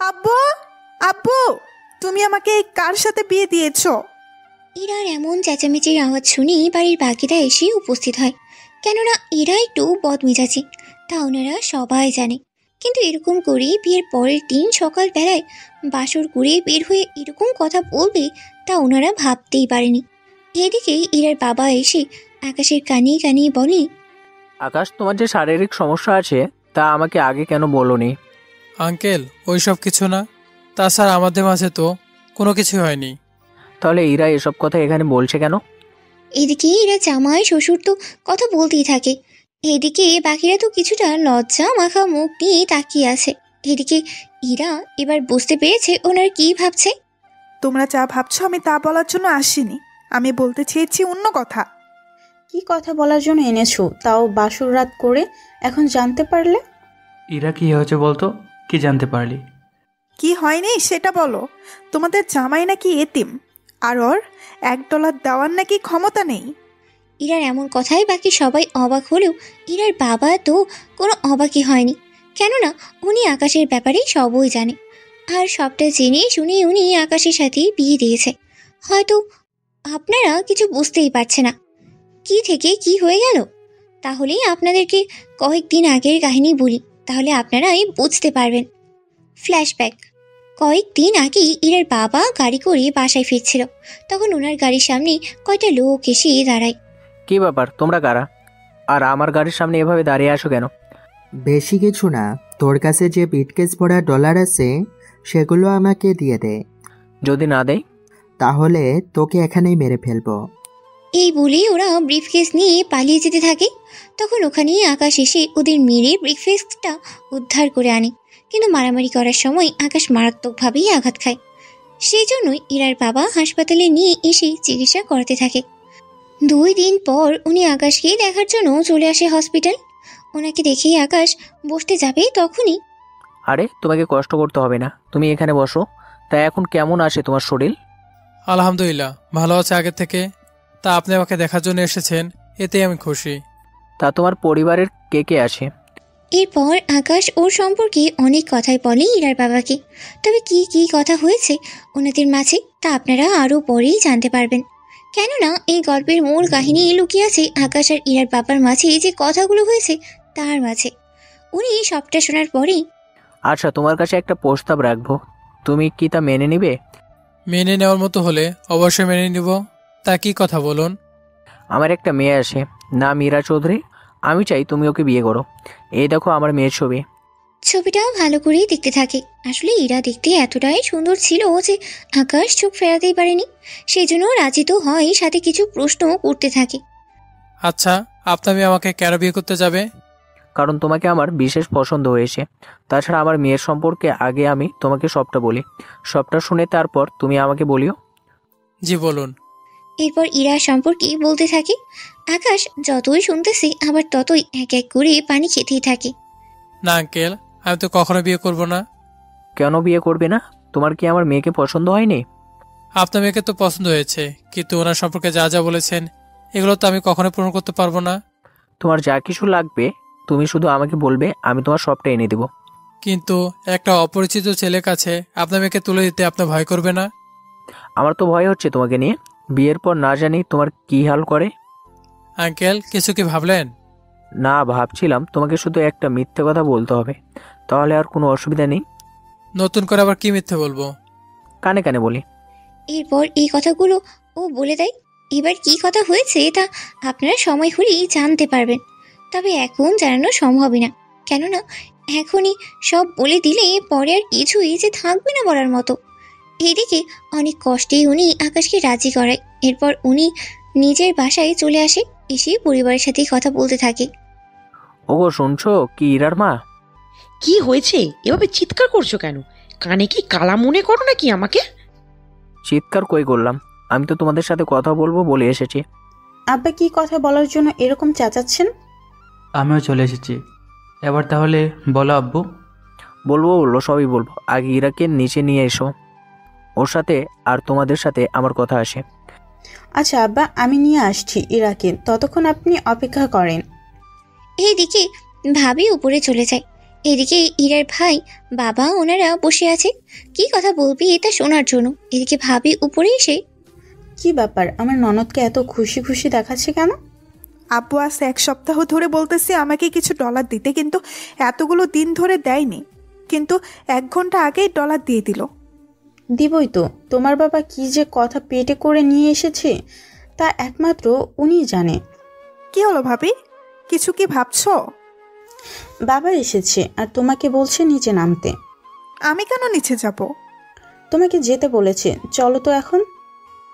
আব্বু, আব্বু, তুমি আমাকে কার সাথে বিয়ে দিয়েছো? ইরার এমন চেঁচামেচির আওয়াজ শুনে বাড়ির বাকিরা এসে উপস্থিত হয়। কেননা ইরা একটু বদমেজাজি, তা ওনারা সবাই জানে। কিন্তু এরকম করে বিয়ের পরের দিন সকালবেলায় বাসর করে বের হয়ে এরকম কথা বলবে তা ওনারা ভাবতেই পারেনি। এদিকে ইরার বাবা এসে আকাশের কানে কানে বলে, আকাশ, তোমার যে শারীরিক সমস্যা আছে তা আমাকে আগে কেন বলোনি? আঙ্কেল, ওইসব কিছু না। তাছাড়া আমাদের মাঝে তো কোনো কিছু হয়নি। তাহলে ইরা এসব কথা এখানে বলছে কেন? এদিকে ইরা জামাই শ্বশুর তো কথা বলতেই থাকে। এদিকে বাকিরা তো কিছুটা লজ্জা মাখা মুখ নিয়ে তাকিয়ে আছে। এদিকে ইরা এবার বুঝতে পেরেছে ওনার কি ভাবছে। তোমরা যা ভাবছো আমি তা বলার জন্য আসিনি, আমি বলতে চেয়েছি অন্য কথা। কি কথা বলার জন্য এনেছো, তাও বাসর রাত করে? এখন জানতে পারলে? ইরা, কি হয়েছে বলতো? কি জানতে পারলি? কি হয়নি সেটা বলো। তোমাদের জামাই নাকি এতিম, আর ওর $1 দেওয়ার নাকি ক্ষমতা নেই। ইরার এমন কথায় বাকি সবাই অবাক হলেও ইরার বাবা তো কোনো অবাকই হয়নি। কেননা উনি আকাশের ব্যাপারে সবই জানে, আর সবটা জেনে শুনে উনি আকাশের সাথেই বিয়ে দিয়েছে। হয়তো আপনারা কিছু বুঝতেই পারছে না কি থেকে কি হয়ে গেল। তাহলে আপনাদেরকে কয়েকদিন আগের কাহিনী বলি, তাহলে আপনারাই বুঝতে পারবেন। ফ্ল্যাশব্যাক। কয়েকদিন আগেই ইরার বাবা গাড়ি করে বাসায় ফিরছিল। তখন ওনার গাড়ির সামনে কয়টা লোক এসে দাঁড়ায়। কি ব্যাপার, তোমরা কারা? আর আমার গাড়ির সামনে এভাবে দাঁড়িয়ে আসো কেন? বেশি কিছু না, তোর কাছে যে বিটকেস ভরা ডলার আছে সেগুলো আমাকে দিয়ে দে। যদি না দেয় তাহলে তোকে এখানেই মেরে ফেলবো। এই বলে ওরা ব্রিফকেস নিয়ে পালিয়ে যেতে থাকে। তখন ওখানে আকাশ এসে ওদের মেরে ব্রিফকেসটা উদ্ধার করে আনে। কিন্তু মারামারি করার সময় আকাশ মারাত্মকভাবেই আঘাত খায়। সেই জন্যই ইরার বাবা হাসপাতালে নিয়ে এসে চিকিৎসা করাতে থাকে। 2 দিন পর উনি আকাশকে দেখার জন্য চলে আসে হসপিটাল। ওনাকে দেখেই আকাশ বসতে যাবে তখনই, আরে, তোমাকে কষ্ট করতে হবে না, তুমি এখানে বসো। তা এখন কেমন আছে তোমার শরীর? আলহামদুলিল্লাহ, ভালো আছে আগের থেকে। তা আপনি আমাকে দেখার জন্য এসেছেন, এতেই আমি খুশি। তা তোমার পরিবারের কে কে আছে? এরপর আকাশ ওর সম্পর্কে অনেক কথাই বলে ইরার বাবাকে। তবে কি কি কথা হয়েছে ওনাদের মাঝে তা আপনারা আরও পরেই জানতে পারবেন। কেননা এই গল্পের মূল কাহিনী লুকিয়ে আছে আকাশ আর ইরার বাবার মাঝে যে কথাগুলো হয়েছে তার মাঝে। উনি সবটা শোনার পরেই, আচ্ছা, তোমার কাছে একটা প্রস্তাব রাখবো, তুমি কি তা মেনে নিবে? মেনে নেওয়ার মতো হলে অবশ্যই মেনে নিব। তা কি কথা বলুন। আমার একটা মেয়ে আছে, নাম মীরা চৌধুরী। আমি চাই তুমি ওকে বিয়ে করো। এই দেখো আমার মেয়ের ছবি। ছবিটাও ভালো করেই দেখতে থাকে। আসলে ইরা দেখতে এতটাই সুন্দর ছিল যে আকাশ চোখ ফেরাতেই পারেনি। সেই জন্য রাজি তো হয়, সাথে কিছু প্রশ্নও করতে থাকে। আচ্ছা, আপনার মেয়ে আমাকে কেন বিয়ে করতে যাবে? কারণ তোমাকে আমার বিশেষ পছন্দ হয়েছে। তাছাড়া আমার মেয়ের সম্পর্কে আগে আমি তোমাকে সবটা বলি, সবটা শুনে তারপর তুমি আমাকে বলিও। জি বলুন। এরপর ইরা সম্পর্কে বলতে থাকে। আকাশ যতই শুনতেছে আবার ততই এক এক করে পানি খেতেই থাকে। না আঙ্কেল, আমি তো কখনো বিয়ে করব না। কেন বিয়ে করবে না? তোমার কি আমার মেয়েকে পছন্দ হয়নি? আপনার মেয়েকে তো পছন্দ হয়েছে, কিন্তু ওনার সম্পর্কে যা যা বলেছেন এগুলো তো আমি কখনো পূরণ করতে পারবো না। তোমার যা কিছু লাগবে তুমি শুধু আমাকে বলবে, আমি তোমার সবটা এনে দেবো। কিন্তু একটা অপরিচিত ছেলের কাছে আপনার মেয়েকে তুলে দিতে আপনার ভয় করবে না? আমার তো ভয় হচ্ছে তোমাকে নিয়ে। বিয়ের পর না জানি তোমার কি হাল করে। আঙ্কেল, কিছু কি ভাবলেন? না, ভাবছিলাম তোমাকে শুধু একটা মিথ্যে কথা বলতে হবে, তাহলে আর কোনো অসুবিধা নেই। নতুন করে আবার কি মিথ্যে বলবো? কানে কানে বলি। এরপর এই কথাগুলো ও বলে দেয়। এবার কি কথা হয়েছে তা আপনারা সময় হলেই জানতে পারবেন। তবে এখন জানানো সম্ভবই না, কেননা এখনই সব বলে দিলে পরে আর কিছুই যে থাকবে না বলার মতো। এদিকে অনেক কষ্টেই উনি আকাশকে রাজি করায়। এরপর উনি নিজের বাসায় চলে আসে, এসে পরিবারের সাথে কথা বলতে থাকে। ওগো, শুনছো? কি ইরার মা? কি হয়েছে? এভাবে চিৎকার করছো কেন? কানে কি কালা মনে করো নাকি আমাকে? চিৎকার কই করলাম, আমি তো তোমাদের সাথে কথা বলবো বলে এসেছি। আব্বা কি কথা বলার জন্য এরকম চেঁচাচ্ছেন? আমিও চলে এসেছি। এবার তাহলে বলো আব্বু। বলবো, সবই বলবো। আগে ইরাকে নিচে নিয়ে এসো, ওর সাথে আর তোমাদের সাথে আমার কথা আসে। আচ্ছা আব্বা, আমি নিয়ে আসছি ইরাকে, ততক্ষণ আপনি অপেক্ষা করেন। এইদিকে ভাবি উপরে চলে যায়। এদিকে ইরার ভাই বাবা ওনারা বসে আছে কি কথা বলবি এটা শোনার জন্য। এদিকে ভাবি উপরে এসে, কি ব্যাপার, আমার ননদকে এত খুশি খুশি দেখাচ্ছে কেন? আব্বু আজ 1 সপ্তাহ ধরে বলতেছে আমাকে কিছু ডলার দিতে, কিন্তু এতগুলো দিন ধরে দেয়নি, কিন্তু 1 ঘন্টা আগেই ডলার দিয়ে দিল। দিবই তো, তোমার বাবা কি যে কথা পেটে করে নিয়ে এসেছে তা একমাত্র উনিই জানে। কি হলো ভাবি, কিছু কি ভাবছো? বাবা এসেছে আর তোমাকে বলছে নিচে নামতে। আমি কেন নিচে যাব? তোমাকে যেতে বলেছে, চলো তো এখন।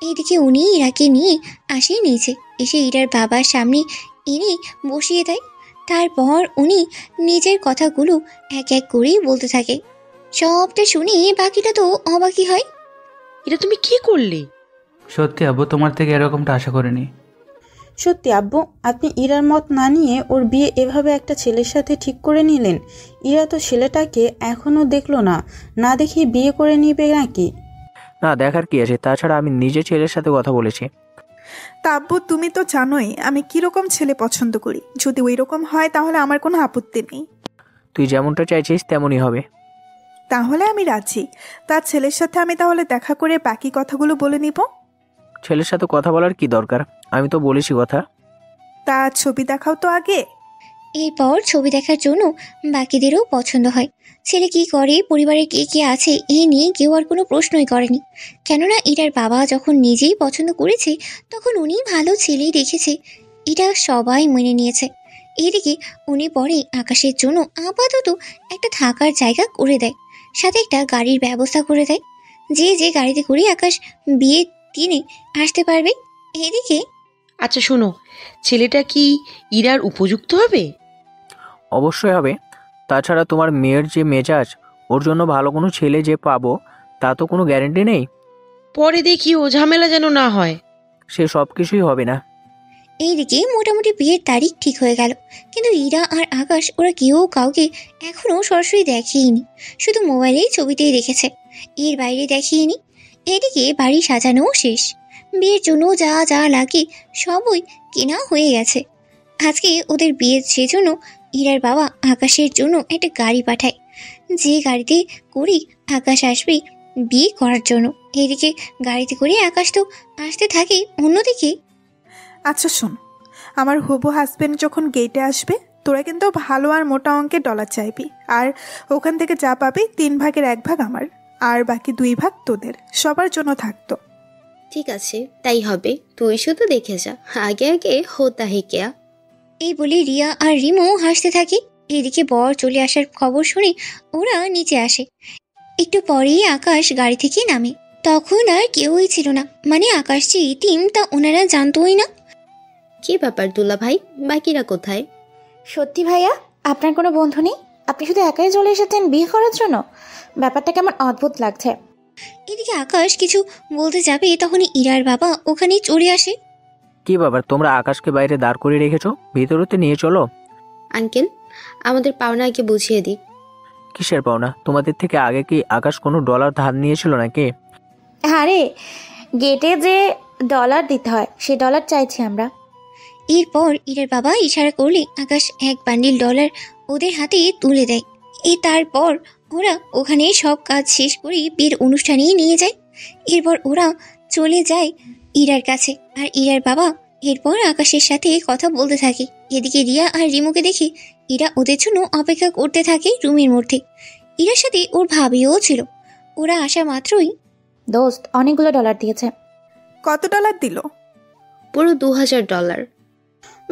এইদিকে উনি ইরাকে নিয়ে আসে নিচে, এসে ইরার বাবার সামনে এনে বসিয়ে দেয়। তারপর উনি নিজের কথাগুলো এক এক করেই বলতে থাকে। সবটা শুনে বাকিটা তো অবাকই হয়। এটা তুমি কি করলে? সত্যি আব্বু, তোমার থেকে এরকমটা আশা করিনি। সত্যি আব্বু, আপনি ইরার মত না নিয়ে ওর বিয়ে এভাবে একটা ছেলের সাথে ঠিক করে নিলেন। ইরা তো ছেলেটাকে এখনো দেখলো না, না দেখিয়ে বিয়ে করে নিবে নাকি? না, দেখার কি আছে, তাছাড়া আমি নিজে ছেলের সাথে কথা বলেছি। তা আব্বু তুমি তো জানোই আমি কিরকম ছেলে পছন্দ করি, যদি ওই রকম হয় তাহলে আমার কোনো আপত্তি নেই। তুই যেমনটা চাইছিস তেমনই হবে। তাহলে আমি রাজি। তার ছেলের সাথে আমি তাহলে দেখা করে বাকি কথাগুলো বলে নিব। ছেলের সাথে কথা বলার কি দরকার, আমি তো বলেছি কথা। তা ছবি দেখাও তো আগে। এরপর ছবি দেখার জন্য বাকিদেরও পছন্দ হয়। ছেলে কি করে, পরিবারে কে কে আছে, এই নিয়ে কেউ আর কোনো প্রশ্নই করেনি। কেননা ইরার বাবা যখন নিজেই পছন্দ করেছে তখন উনি ভালো ছেলেই দেখেছে, এটা সবাই মেনে নিয়েছে। এদিকে উনি পরে আকাশের জন্য আপাতত একটা থাকার জায়গা করে দেয়, সাথে একটা গাড়ির ব্যবস্থা করে দেয়, যে যে গাড়িতে করে আকাশ বিয়ে দিনে আসতে পারবে। এদিকে আচ্ছা শোনো, ছেলেটা কি ইরার উপযুক্ত হবে? অবশ্যই হবে। তাছাড়া তোমার মেয়ের যে মেজাজ, ওর জন্য ভালো কোনো ছেলে যে পাবো তা তো কোনো গ্যারেন্টি নেই। পরে দেখি ও ঝামেলা যেন না হয়। সে সব কিছুই হবে না। এইদিকে মোটামুটি বিয়ের তারিখ ঠিক হয়ে গেল, কিন্তু ইরা আর আকাশ ওরা কেউ কাউকে এখনো সরাসরি দেখেইনি, শুধু মোবাইলেই ছবিতেই দেখেছে, এর বাইরে দেখেইনি। এদিকে বাড়ি সাজানোও শেষ, বিয়ের জন্য যা যা লাগে সবই কেনা হয়ে গেছে। আজকে ওদের বিয়ের সেজন্য ইরার বাবা আকাশের জন্য একটা গাড়ি পাঠায়, যে গাড়িতে করে আকাশ আসবে বিয়ে করার জন্য। এদিকে গাড়িতে করে আকাশ তো আসতে থাকে। অন্যদিকে আচ্ছা শোন, আমার হবু হাজবেন্ড যখন গেটে আসবে তোরা কিন্তু ভালো আর মোটা অঙ্কের ডলার চাইবি, আর ওখান থেকে যা পাবি 3 ভাগের 1 ভাগ আমার, আর বাকি 2 ভাগ তোদের, সবার জন্য থাকতো। ঠিক আছে, তাই হবে। তুই শুধু দেখে যা, আগে আগে হোতা হে কেয়া। এই বলে রিয়া আর রিমো হাসতে থাকে। এদিকে বর চলে আসার খবর শুনে ওরা নিচে আসে। একটু পরেই আকাশ গাড়ি থেকে নামে। তখন আর কেউই ছিল না, মানে আকাশ যে ইতিম তা ওনারা জানতোই না। কি ব্যাপার দুলা ভাই, বাকিরা কোথায়? সত্যি ভাইয়া, আপনার কোনো বন্ধু নেই? আপনি শুধু একাই চলে এসেছেন বিয়ে করার জন্য? ব্যাপারটা কেমন অদ্ভুত লাগছে। এদিকে আকাশ কিছু বলতে যাবে, তখনই ইরার বাবা ওখানেই চলে আসে। কি ব্যাপার, তোমরা আকাশকে বাইরে দাঁড় করে রেখেছো, ভিতরেতে নিয়ে চলো। আঙ্কেল, আমাদের পাওনা আগে বুঝিয়ে দিক। কিসের পাওনা? তোমাদের থেকে আগে কি আকাশ কোনো ডলার ধার নিয়েছিল নাকি? আরে গেটে যে ডলার দিতে হয় সে ডলার চাইছি আমরা। এরপর ইরার বাবা ইশারা করলে আকাশ 1 বান্ডিল ডলার ওদের হাতে তুলে দেয়। তারপর ওরা ওখানে সব কাজ শেষ করে বিয়ের অনুষ্ঠানে নিয়ে যায়। এরপর ওরা চলে যায় ইরার কাছে, আর ইরার বাবা এরপর আকাশের সাথে কথা বলতে থাকে। এদিকে রিয়া আর রিমুকে দেখে ইরা ওদের জন্য অপেক্ষা করতে থাকে রুমের মধ্যে। ইরার সাথে ওর ভাবিও ছিল। ওরা আসা মাত্রই, দোস্ত অনেকগুলো ডলার দিয়েছে। কত ডলার দিল? পুরো $2000।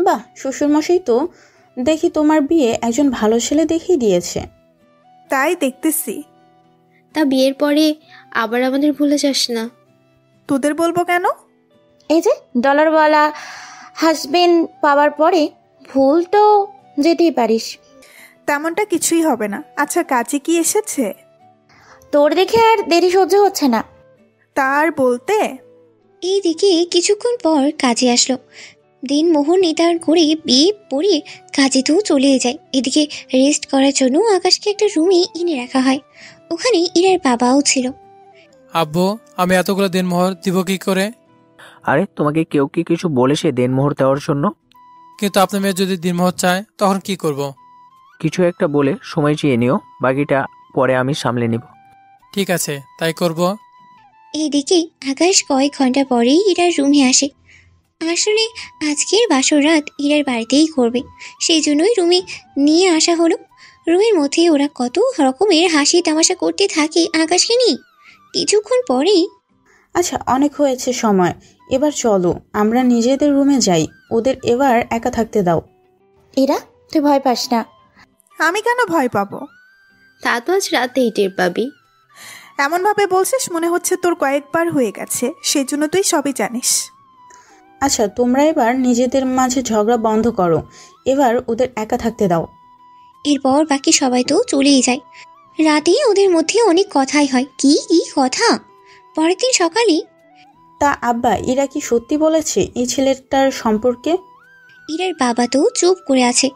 বাহ, শ্বশুরমশাই তো দেখি তোমার বিয়ে একজন ভালো ছেলে দেখিয়ে দিয়েছে। তাই দেখতেছি। তা বিয়ের পরে আবার আমাদের ভুলে যাস না। তোদের বলবো কেন? এই যে ডলারওয়ালা হাজবেন্ড পাওয়ার পরে ভুল তো যেতেই পারিস। তেমনটা কিছুই হবে না। আচ্ছা কাজে কি এসেছে? তোর দেখে আর দেরি সহ্য হচ্ছে না। তার বলতে এইদিকে কিছুক্ষণ পর কাজে আসলো। দিনমোহন নির্ধারণ করে বিয়ে পড়িয়ে কাজেতেও চলে যায়। এদিকে রেস্ট করার জন্য আকাশকে একটা রুমে এনে রাখা হয়। ওখানে ইরার বাবাও ছিল। আব্বু, আমি এতগুলো দিনমোহর দিব কি করে? আরে তোমাকে কেউ কি কিছু বলেছে দেনমোহর দেওয়ার জন্য? কিন্তু আপনার মেয়ে যদি দিনমোহর চায় তখন কি করব? কিছু একটা বলে সময় চেয়ে নিও, বাকিটা পরে আমি সামলে নিব। ঠিক আছে, তাই করব। এইদিকে আকাশ কয়েক ঘন্টা পরেই ইরার রুমে আসে। আসলে আজকের বাসর রাত ইরার বাড়িতেই করবে, সেই জন্যই রুমে নিয়ে আসা হলো। রুমের মধ্যে ওরা কত রকমের হাসি তামাশা করতে থাকে আকাশকে নিয়ে। কিছুক্ষণ পরেই, আচ্ছা অনেক হয়েছে সময়, এবার চলো আমরা নিজেদের রুমে যাই, ওদের এবার একা থাকতে দাও। ইরা, তুই ভয় পাস না। আমি কেন ভয় পাবো? তা তো আজ রাতেই টের পাবি। এমনভাবে বলছিস মনে হচ্ছে তোর কয়েকবার হয়ে গেছে, সেই জন্য তুই সবই জানিস। আচ্ছা তোমরা এবার নিজেদের মাঝে ঝগড়া বন্ধ করো, এবার ওদের একা থাকতে দাও। এরপর বাকি সবাই তো চলেই যায়। রাতে ওদের মধ্যে অনেক কথাই হয়। কি কি কথা! পরের দিন সকালে তা আব্বা, ইরা কি সত্যি বলেছে এই ছেলেটার সম্পর্কে? ইরার বাবা তো চুপ করে আছে।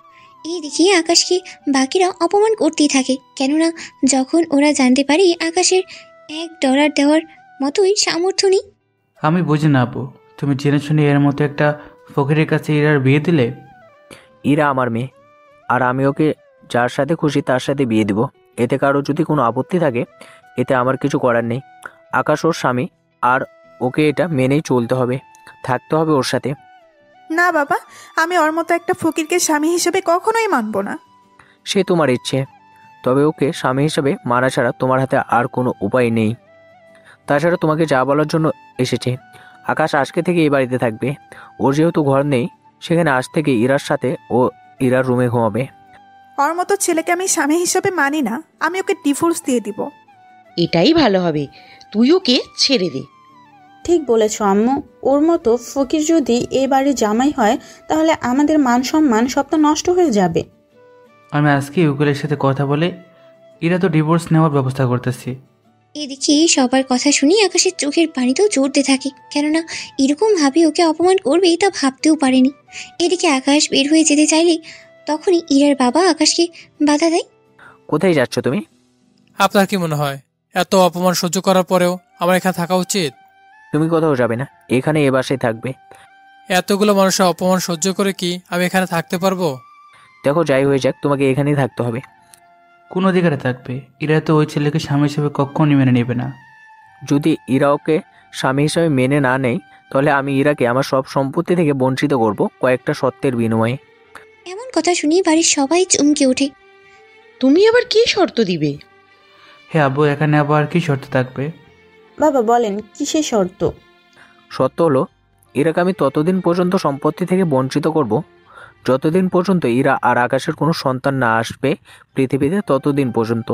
এইদিকে আকাশকে বাকিরা অপমান করতেই থাকে, কেননা যখন ওরা জানতে পারে আকাশের $1 দেওয়ার মতোই সামর্থ্য নেই। আমি বুঝি না আপু, তুমি জেনে শুনে এর মতো একটা ফকিরের কাছে ইরার বিয়ে দিলে? ইরা আমার মেয়ে, আর আমি ওকে যার সাথে খুশি তার সাথে বিয়ে দিব। এতে কারো যদি কোনো আপত্তি থাকে, এতে আমার কিছু করার নেই। আকাশ ওর স্বামী, আর ওকে এটা মেনেই চলতে হবে, থাকতে হবে ওর সাথে। না বাবা, আমি ওর মতো একটা ফকিরকে স্বামী হিসেবে কখনোই মানব না। সে তোমার ইচ্ছে, তবে ওকে স্বামী হিসেবে মানা ছাড়া তোমার হাতে আর কোনো উপায় নেই। তাছাড়া তোমাকে যা বলার জন্য এসেছে, আকাশ আজকে থেকে এই বাড়িতে থাকবে। ওর যেহেতু ঘর নেই, সেখানে আজ থেকে ইরার সাথে ও ইরার রুমে ঘুমাবে। ওর মতো ছেলেকে আমি স্বামী হিসেবে মানি না, আমি ওকে ডিভোর্স দিয়ে দিব। এটাই ভালো হবে, তুই ওকে ছেড়ে দে। ঠিক বলেছ আম্মু, ওর মতো ফকির যদি এ বাড়ির জামাই হয় তাহলে আমাদের মান সম্মান সব তো নষ্ট হয়ে যাবে। আমি আজকে উকিলের সাথে কথা বলে ইরা তো ডিভোর্স নেওয়ার ব্যবস্থা করতেছি। এদিকে সবার কথা শুনি আকাশের চোখের পানি তো জড়তে থাকে, কেননা এরকম ভাবে ওকে অপমান করবে তা ভাবতেও পারেনি। এদিকে আকাশ বের হয়ে যেতে চাইলে তখনই ইরার বাবা আকাশকে বাধা দেয়। কোথায় যাচ্ছ তুমি? আপনার কি মনে হয় এত অপমান সহ্য করার পরেও আমার এখানে থাকা উচিত? তুমি কোথাও যাবে না, এখানে এ বাসায় থাকবে। এতগুলো মানুষের অপমান সহ্য করে কি আমি এখানে থাকতে পারবো? দেখো, যাই হয়ে যাক, তোমাকে এখানেই থাকতে হবে। কোন অধিকারে থাকবে? ইরা তো ওই ছেলেকে স্বামী হিসেবে কখনই মেনে নেবে না। যদি ইরা ওকে স্বামী হিসেবে মেনে না নেয়, তাহলে আমি ইরাকে আমার সব সম্পত্তি থেকে বঞ্চিত করব কয়েকটা সত্যের বিনিময়ে। এমন কথা শুনি বাড়ির সবাই চমকে ওঠে। তুমি আবার কি শর্ত দিবে? হ্যাঁ আব্বু, এখানে আবার কি শর্ত থাকবে? বাবা বলেন কিসের শর্ত? সত্য হলো, ইরাকে আমি ততদিন পর্যন্ত সম্পত্তি থেকে বঞ্চিত করব যতদিন পর্যন্ত ইরা আর আকাশের কোনো সন্তান না আসবে পৃথিবীতে, ততদিন পর্যন্ত।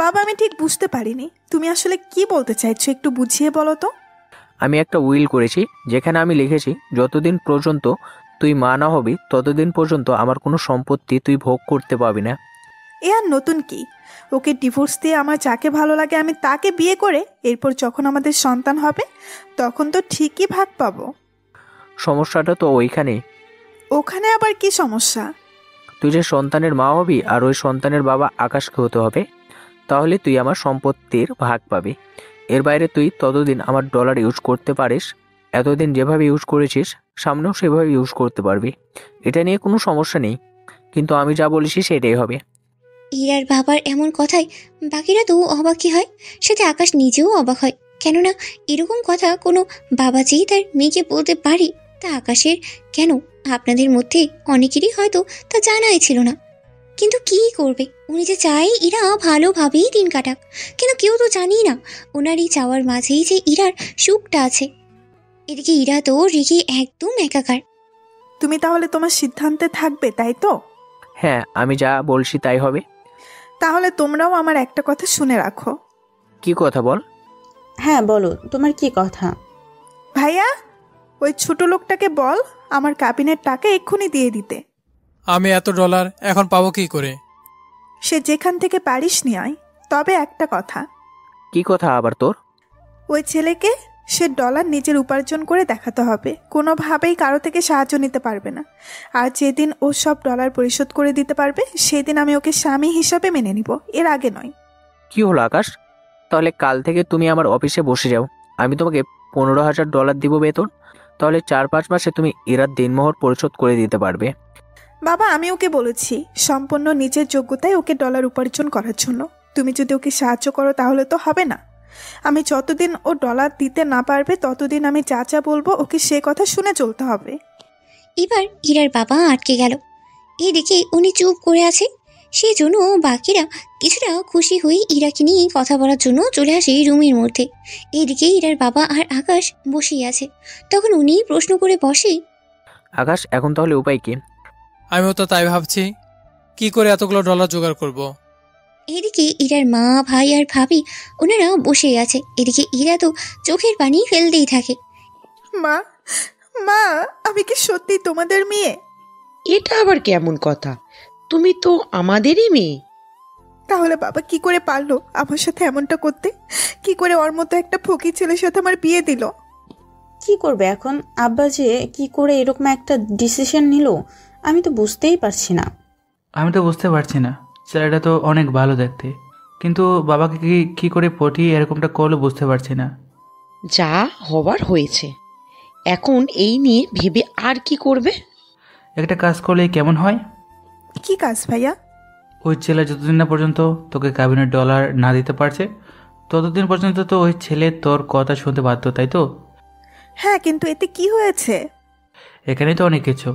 বাবা, আমি ঠিক বুঝতে পারিনি তুমি আসলে কি বলতে চাইছো, একটু বুঝিয়ে বলো তো। আমি একটা উইল করেছি, যেখানে আমি লিখেছি যতদিন পর্যন্ত তুই মা না হবি ততদিন পর্যন্ত আমার কোনো সম্পত্তি তুই ভোগ করতে পাবি না। এ আর নতুন কি? ওকে ডিভোর্স দিয়ে আমার যাকে ভালো লাগে আমি তাকে বিয়ে করে এরপর যখন আমাদের সন্তান হবে তখন তো ঠিকই ভাগ পাবো। সমস্যাটা তো ওইখানেই। ওখানে আবার কি সমস্যা? তুই যে সন্তানের মা হবি আর ওই সন্তানের বাবা আকাশকে হতে হবে, তাহলে তুই আমার সম্পত্তির ভাগ পাবি। এর বাইরে তুই ততদিন আমার ডলার ইউজ করতে পারিস, এতদিন যেভাবে ইউজ করেছিস সামনেও সেভাবে ইউজ করতে পারবি। এটা নিয়ে কোনো সমস্যা নেই, কিন্তু আমি যা বলেছি সেটাই হবে। ইরার বাবার এমন কথায় বাকিরা তো অবাকই হয়, সাথে আকাশ নিজেও অবাক হয়, কেননা এরকম কথা কোনো বাবা যেই তার মেয়েকে বলতে পারে তা আকাশের কেন আপনাদের মধ্যে অনেকেরই হয়তো তা জানাই ছিল না। কিন্তু কি করবে, উনি যে চাই ইরা ভালোভাবেই দিন কাটাক, কিন্তু কেউ তো জানি না ওনার এই চাওয়ার মাঝেই যে ইরার সুখটা আছে। এদিকে ইরা তো রেগে একদম একাকার। তুমি তাহলে তোমার সিদ্ধান্তে থাকবে, তাই তো? হ্যাঁ, আমি যা বলছি তাই হবে। তাহলে তোমরাও আমার একটা কথা শুনে রাখো। কি কথা বল? হ্যাঁ বলো, তোমার কি কথা? ভাইয়া, ওই ছোট লোকটাকে বল আমার কাবিনের টাকা এক্ষুনি দিয়ে দিতে। আমি এত ডলার এখন পাবো কি করে? সে যেখান থেকে পারিস নি আয়, তবে একটা কথা। কি কথা আবার তোর? ওই ছেলেকে সে ডলার নিজের উপার্জন করে দেখাতে হবে, কোনোভাবেই কারো থেকে সাহায্য নিতে পারবে না। আর যেদিন ও সব ডলার পরিশোধ করে দিতে পারবে সেদিন আমি ওকে স্বামী হিসাবে মেনে নিব, এর আগে নয়। কি হলো আকাশ? তাহলে কাল থেকে তুমি আমার অফিসে বসে যাও, আমি তোমাকে $15,000 দিব বেতন। তাহলে 4-5 মাসে তুমি ইরার দিনমোহর পরিশোধ করে দিতে পারবে। বাবা, আমি ওকে বলেছি সম্পূর্ণ নিজের যোগ্যতায় ওকে ডলার উপার্জন করার জন্য। তুমি যদি ওকে সাহায্য করো তাহলে তো হবে না। আমি যতদিন ও ডলার দিতে না পারবে ততদিন আমি যা যা বলবো ওকে সে কথা শুনে চলতে হবে। এবার ইরার বাবা আটকে গেল। এদিকে উনি চুপ করে আছে, সেই জন্য বাকিরা কিছুটা খুশি হয়ে ইরাকে নিয়ে কথা বলার জন্য চলে আসে রুমের মধ্যে। এদিকে ইরার বাবা আর আকাশ বসেই আছে। তখন উনি প্রশ্ন করে বসে, আকাশ, এখন তাহলে উপায় কি? আমিও তো তাই ভাবছি, কি করে এতগুলো ডলার জোগাড় করব। এদিকে ইরার মা, ভাই আর ভাবি ওনারা বসেই আছে। এদিকে ইরা তো চোখের পানি ফেলতেই থাকে। মা, মা, আমি কি সত্যি তোমাদের মেয়ে? এটা আবার কেমন কথা? তুমি তো আমাদেরই মেয়ে। তাহলে বাবা কি করে পারলো আমার সাথে এমনটা করতে? কি করে ওর মতো একটা ফকির ছেলের সাথে আমার বিয়ে দিল? কি করবে এখন আব্বা যে কি করে এরকম একটা ডিসিশন নিল আমি তো বুঝতেই পারছি না। আমি তো বুঝতে পারছি না, ছেলেটা তো অনেক ভালো দেখতে, কিন্তু বাবাকে কি করে পটিয়ে এরকমটা করলো বুঝতে পারছি না। যা হবার হয়েছে, এখন এই নিয়ে ভেবে আর কি করবে? একটা কাজ করলে কেমন হয়? কি কাজ ভাইয়া? ওই ছেলে যতদিন না পর্যন্ত তোকে কাবিনের ডলার না দিতে পারছে ততদিন পর্যন্ত তো ওই ছেলে তোর কথা শুনতে বাধ্য, তাই তো? হ্যাঁ, কিন্তু এতে কি হয়েছে? এখানে তো অনেক কিছু।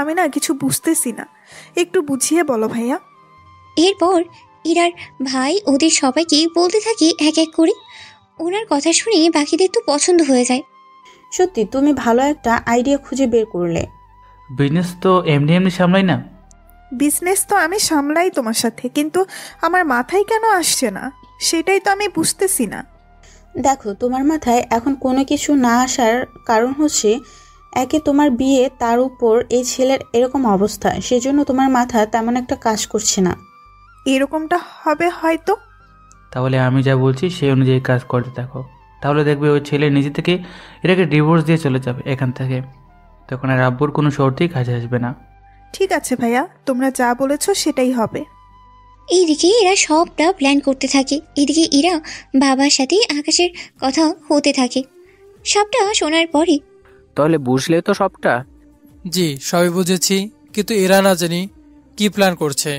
আমি না কিছু বুঝতেছি না, একটু বুঝিয়ে বলো ভাইয়া। এরপর ইরার ভাই ওদের সবাইকে বলতে থাকে এক এক করে। ওনার কথা শুনে বাকিদের তো পছন্দ হয়ে যায়। সত্যি তুমি ভালো একটা আইডিয়া খুঁজে বের করলে। বিজনেস তো এমনি এমনি সামলাই না। বিজনেস তো আমি সামলাই তোমার সাথে, কিন্তু আমার মাথায় কেন আসছে না সেটাই তো আমি বুঝতেছি না। দেখো, তোমার মাথায় এখন কোনো কিছু না আসার কারণ হচ্ছে একে তোমার বিয়ে, তার উপর এই ছেলের এরকম অবস্থা, সেজন্য তোমার মাথা তেমন একটা কাজ করছে না। এরকমটা হবে হয়তো। তাহলে আমি যা বলছি সেই অনুযায়ী কাজ করতে থাকো, তাহলে দেখবে ওই ছেলে নিজে থেকে এটাকে ডিভোর্স দিয়ে চলে যাবে এখান থেকে। তখন আর আব্বুর কোনো শর্তেই কাজে আসবে না। ঠিক আছে ভাইয়া, তোমরা যা বলেছো সেটাই হবে। এইদিকে এরা সবটা প্ল্যান করতে থাকে। এদিকে ইরা বাবার সাথে আকাশের কথা হতে থাকে। সবটা শোনার পরে, তাহলে বুঝলে তো সবটা? জি, সবই বুঝেছি, কিন্তু এরা না জানি কি প্ল্যান করছে।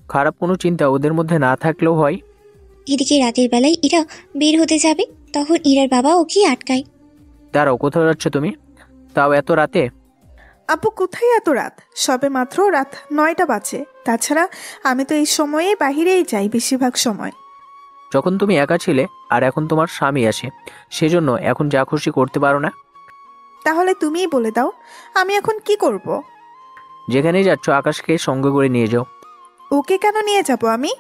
খারাপ কোনো চিন্তা ওদের মধ্যে না থাকলেও হয়। এদিকে রাতের বেলায় ইরা বের হতে যাবে, তখন ইরার বাবা ওকে আটকায়। দাঁড়াও, কোথাও যাচ্ছ তুমি, তাও এত রাতে? আপু, কোথায় এত রাত? সবে মাত্র রাত 9টা বাজে। তাছাড়া আমি তো এই সময়ে বাহিরেই যাই বেশিরভাগ সময়। যখন তুমি একা ছিলে আর এখন তোমার স্বামী আসে, সেজন্য এখন যা খুশি করতে পারো না? তাহলে তুমিই বলে দাও আমি এখন কি করব? যেখানেই যাচ্ছ আকাশকে সঙ্গে করে নিয়ে যাও। ওকে কেন নিয়ে যাব আমি?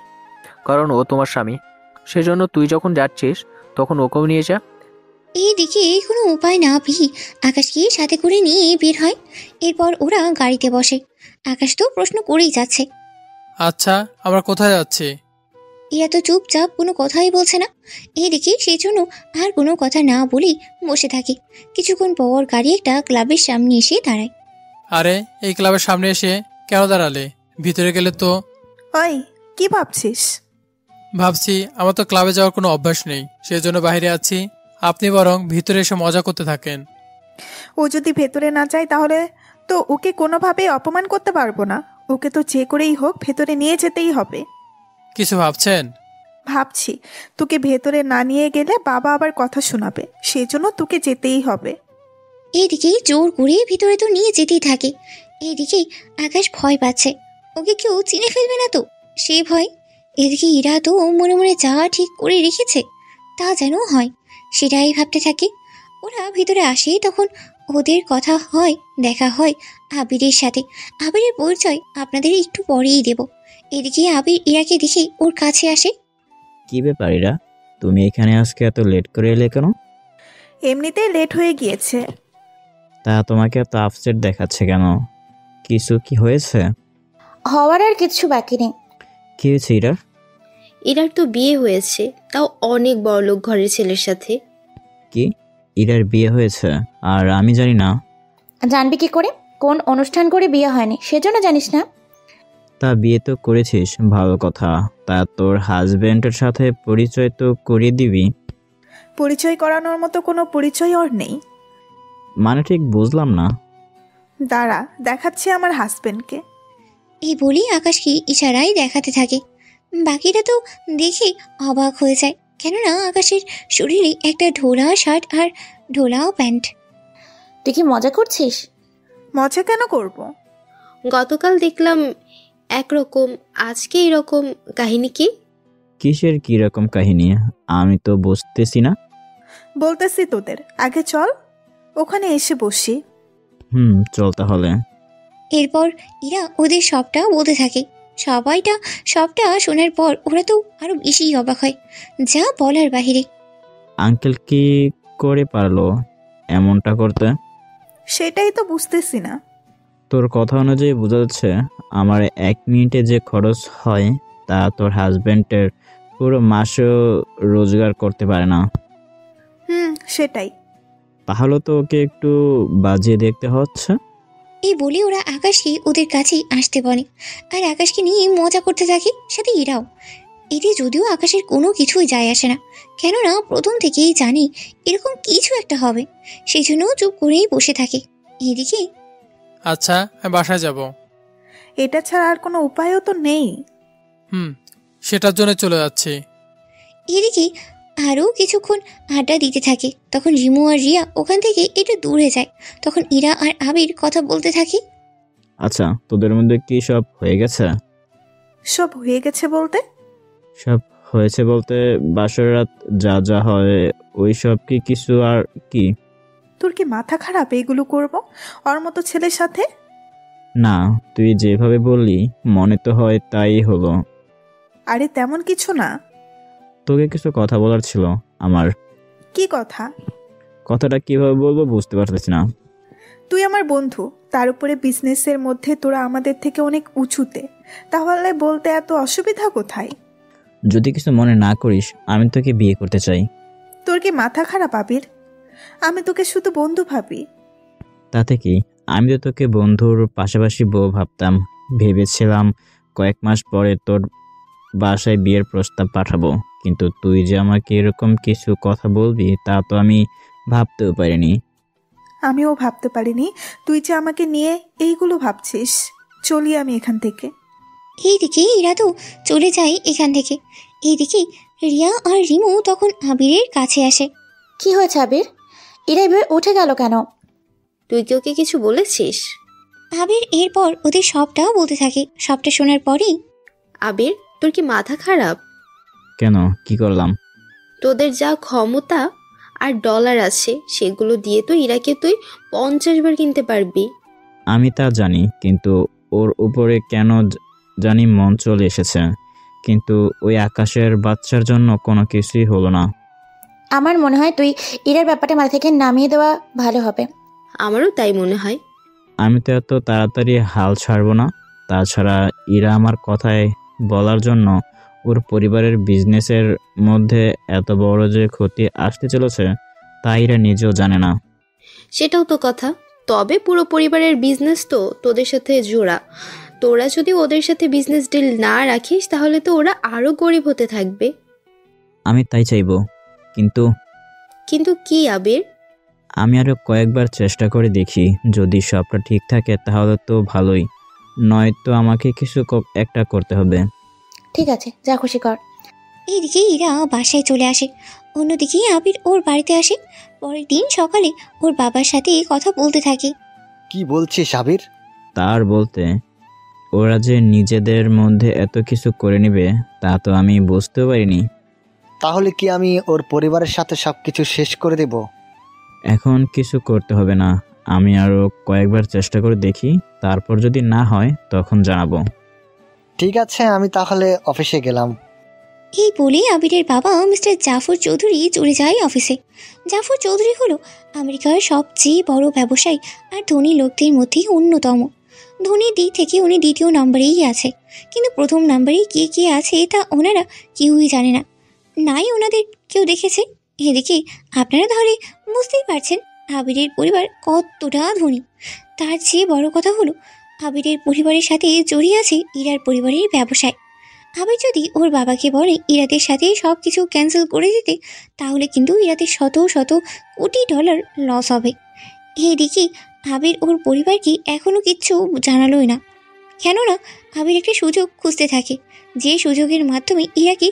কারণ ও তোমার স্বামী, সেজন্য তুই যখন যাচ্ছিস তখন ওকেও নিয়ে যা। এইদিকে কোনো উপায় না পেয়ে আকাশকে সাথে করে নিয়ে বের হয়। এরপর ওরা গাড়িতে বসে। আকাশ তো প্রশ্ন করেই যাচ্ছে, আচ্ছা আমরা কোথায় যাচ্ছি? এরা তো চুপচাপ কোনো কথাই বলছে না। এদিকে সেই জন্য আর কোনো কথা না বলেই বসে থাকে। কিছুক্ষণ পর গাড়ি একটা ক্লাবের সামনে এসে দাঁড়ায়। আরে, এই ক্লাবের সামনে এসে কেন দাঁড়ালে? ভিতরে গেলে তো। ওই, কি ভাবছিস? ভাবছি আমার তো ক্লাবে যাওয়ার কোনো অভ্যাস নেই, সেজন্য বাইরে আছি। আপনি বরং ভিতরে এসে মজা করতে থাকেন। ও যদি ভেতরে না যায় তাহলে তো ওকে কোনোভাবেই অপমান করতে পারবো না। ওকে তো যে করেই হোক ভেতরে নিয়ে যেতেই হবে। কিছু ভাবছেন? ভাবছি তোকে ভেতরে না নিয়ে গেলে বাবা আবার কথা শোনাবে, সেজন্য তোকে যেতেই হবে। এইদিকে জোর করে ভিতরে তো নিয়ে যেতেই থাকে। এইদিকে আকাশ ভয় পাচ্ছে, ওকে কেউ চিনে ফেলবে না তো, সে ভয়। এদিকে ইরা তো মনে মনে যা ঠিক করে রেখেছে তা যেন হয়, সেটাই ভাবতে থাকে। ওরা ভিতরে আসে, তখন ওদের কথা হয়, দেখা হয় আবিরের সাথে। আবিরের পরিচয় আপনাদের একটু পরেই দেব। এদিকে আবির ইরাকে দেখে ওর কাছে আসে। কি ব্যাপার ইরা, তুমি এখানে আজকে এত লেট করে এলে কেন? এমনিতেই লেট হয়ে গিয়েছে। তা তোমাকে এত আপসেট দেখাচ্ছে কেন? কিছু কি হয়েছে? হওয়ার আর কিছু বাকি নেই। কি হয়েছে ইরার? ইরার তো বিয়ে হয়েছে, তাও অনেক বড়লোক ঘরের ছেলের সাথে। কি, ইরার বিয়ে হয়েছে আর আমি জানি না? জানবি কি করে? কোন অনুষ্ঠান করে বিয়ে হয়নি সেজন্য জানিস না? তা বিয়ে তো করেছিস, ভালো কথা। তা তোর হাজবেন্ডের সাথে পরিচয় তো করিয়ে দিবি। পরিচয় করানোর মতো কোনো পরিচয় ওর নেই। মানে ঠিক বুঝলাম না। দাঁড়া, দেখাচ্ছি আমার হাজবেন্ডকে। এই বলেই আকাশকে ইশারায় দেখাতে থাকে। বাকিরা তো দেখে অবাক হয়ে যায়, কেননা আকাশের শরীরে একটা ঢোলা শার্ট আর ঢোলাও প্যান্ট। তুই কি মজা করছিস? মজা কেন করব? গতকাল দেখলাম একরকম, আজকে এরকম, কাহিনী কি? কিসের কি রকম কাহিনী আমি তো বুঝতেছি না। বলতেছি তোদের, আগে চল ওখানে এসে বসি। চল তাহলে। এরপর ইরা ওদের সবটা বলতে থাকে। সবটা শোনার পর ওরা তো আরো বেশি অবাক হয়, যা বলার বাহিরে। আঙ্কেল কি করে পারলো এমনটা করতে? সেটাই তো বুঝতেছি না। তোর কথা অনুযায়ী বোঝা যাচ্ছে আমার 1 মিনিটে যে খরচ হয় তা তোর হাজবেন্ডের পুরো মাসেও রোজগার করতে পারে না। সেটাই। তাহলে তো ওকে একটু বাজিয়ে দেখতে হচ্ছে। এই বলে ওরা আকাশকে ওদের কাছেই আসতে বলে, আর আকাশকে নিয়ে মজা করতে থাকে, সাথে ইরাও। এতে যদিও আকাশের কোনো কিছুই যায় আসে না, কেননা প্রথম থেকেই জানি এরকম কিছু একটা হবে, সেই জন্য চুপ করেই বসে থাকে। এদিকে আচ্ছা, আমি বাসায় যাব। এটা ছাড়া আর কোনো উপায়ও তো নেই। সেটার জন্য চলে যাচ্ছি। এদিকে আরও কিছুক্ষণ আড্ডা দিতে থাকে। তখন রিমু আর রিয়া ওখান থেকে একটু দূরে যায়। তখন ইরা আর আবির কথা বলতে থাকে। আচ্ছা, তোদের মধ্যে কি সব হয়ে গেছে? সব হয়ে গেছে বলতে? সব হয়েছে বলতে বাসর রাত যা যা হয় ওই সব কি কিছু আর কি? তোর কি মাথা খারাপ এইগুলো করব ওর মতো ছেলের সাথে? না, তুই যেভাবে বললি মনে তো হয় তাই হলো। আরে তেমন কিছু না। তোকে কিছু কথা বলার ছিল আমার। কি কথা? কথাটা কিভাবে বলবো বুঝতে পারতেছি না। তুই আমার বন্ধু, তার উপরে বিজনেসের মধ্যে তোরা আমাদের থেকে অনেক উঁচুতে, তাহলে বলতে এত অসুবিধা কোথায়? যদি কিছু মনে না করিস আমি তোকে বিয়ে করতে চাই। তোর কি মাথা খারাপ আবির? আমি তোকে শুধু বন্ধু ভাবি। তাতে কি, আমি তো তোকে বন্ধুর পাশাপাশি বউ ভাবতাম। ভেবেছিলাম কয়েক মাস পরে তোর বাসায় বিয়ের প্রস্তাব পাঠাবো, কিন্তু তুই যে আমাকে এরকম কিছু কথা বলবি তা তো আমি ভাবতেও পারিনি। আমিও ভাবতে পারিনি তুই যে আমাকে নিয়ে এইগুলো ভাবছিস। চলি আমি এখান থেকে। এইদিকে ইরা তো চলে যায় এখান থেকে। এইদিকে রিয়া আর রিমু তখন আবিরের কাছে আসে। কি হয়েছে আবির? ইরা এভাবে উঠে গেল কেন? তুই কি ওকে কিছু বলেছিস? আবির এরপর ওদের সবটা বলতে থাকে। সবটা শোনার পরেই, আবির, তোর কি মাথা খারাপ? কেন, কি করলাম? তোদের যা ক্ষমতা আর ডলার আছে সেগুলো দিয়ে তো ইরাকে তুই 50 বার কিনতে পারবি। আমি তা জানি, কিন্তু ওর উপরে কেন জানি মন চলে এসেছে। কিন্তু ওই আকাশের বাচ্চার জন্য কোনো কিছুই হলো না। আমার মনে হয় তুই ইরার ব্যাপারটা মাথা থেকে নামিয়ে দেওয়া ভালো হবে। আমারও তাই মনে হয়। আমি তো এত তাড়াতাড়ি হাল ছাড়বো না। তাছাড়া ইরা আমার কথায় বলার জন্য ওর পরিবারের বিজনেসের মধ্যে এত বড় যে ক্ষতি আসতে চলেছে তা ইরা নিজেও জানে না। সেটাও তো কথা। তবে পুরো পরিবারের বিজনেস তো তোদের সাথে জোড়া। তোরা যদি ওদের সাথে বিজনেস ডিল না রাখিস তাহলে তো ওরা আরো গরিব হতে থাকবে। আমি তাই চাইবো, কিন্তু কি আবির? আমি আরো কয়েকবার চেষ্টা করে দেখি, যদি সবটা ঠিক থাকে তাহলে তো ভালোই, নয়তো আমাকে কিছু একটা করতে হবে। ঠিক আছে, যা খুশি কর। এইদিকে ইরা বাসায় চলে আসে। অন্যদিকে আবির ওর বাড়িতে আসে। পরের দিন সকালে ওর বাবার সাথে কথা বলতে থাকে। কি বলছিস আবির? তার বলতে, ওরা যে নিজেদের মধ্যে এত কিছু করে নেবে তা তো আমি বুঝতেও পারিনি। তাহলে কি আমি ওর পরিবারের সাথে সবকিছু শেষ করে দেব? এখন কিছু করতে হবে না, আমি আরো কয়েকবার চেষ্টা করে দেখি, তারপর যদি না হয় তখন জানাবো। ঠিক আছে, আমি তাহলে অফিসে গেলাম। এই বলে আবিরের বাবা মিস্টার জাফর চৌধুরী চলে যায় অফিসে। জাফর চৌধুরী হলো আমেরিকার সবচেয়ে বড় ব্যবসায়ী আর ধনী লোকদের মধ্যে অন্যতম। ধনীর দিক থেকে উনি দ্বিতীয় নম্বরেই আছে, কিন্তু প্রথম নম্বরে কে কে আছে তা ওনারা কেউই জানে না, নাই ওনাদের কেউ দেখেছে। এদিকে আপনারা তাহলে বুঝতেই পারছেন আবিরের পরিবার কতটা ধনী। তার চেয়ে বড় কথা হলো আবিরের পরিবারের সাথে জড়িয়ে আছে ইরার পরিবারের ব্যবসায়। আবির যদি ওর বাবাকে বলে ইরাদের সাথে সব কিছু ক্যান্সেল করে দিতে, তাহলে কিন্তু ইরাদের শত শত কোটি ডলার লস হবে। এইদিকে আবির ওর পরিবারকে এখনও কিচ্ছু জানালোই না। কেননা আবির একটা সুযোগ খুঁজতে থাকে, যে সুযোগের মাধ্যমে ইরাকে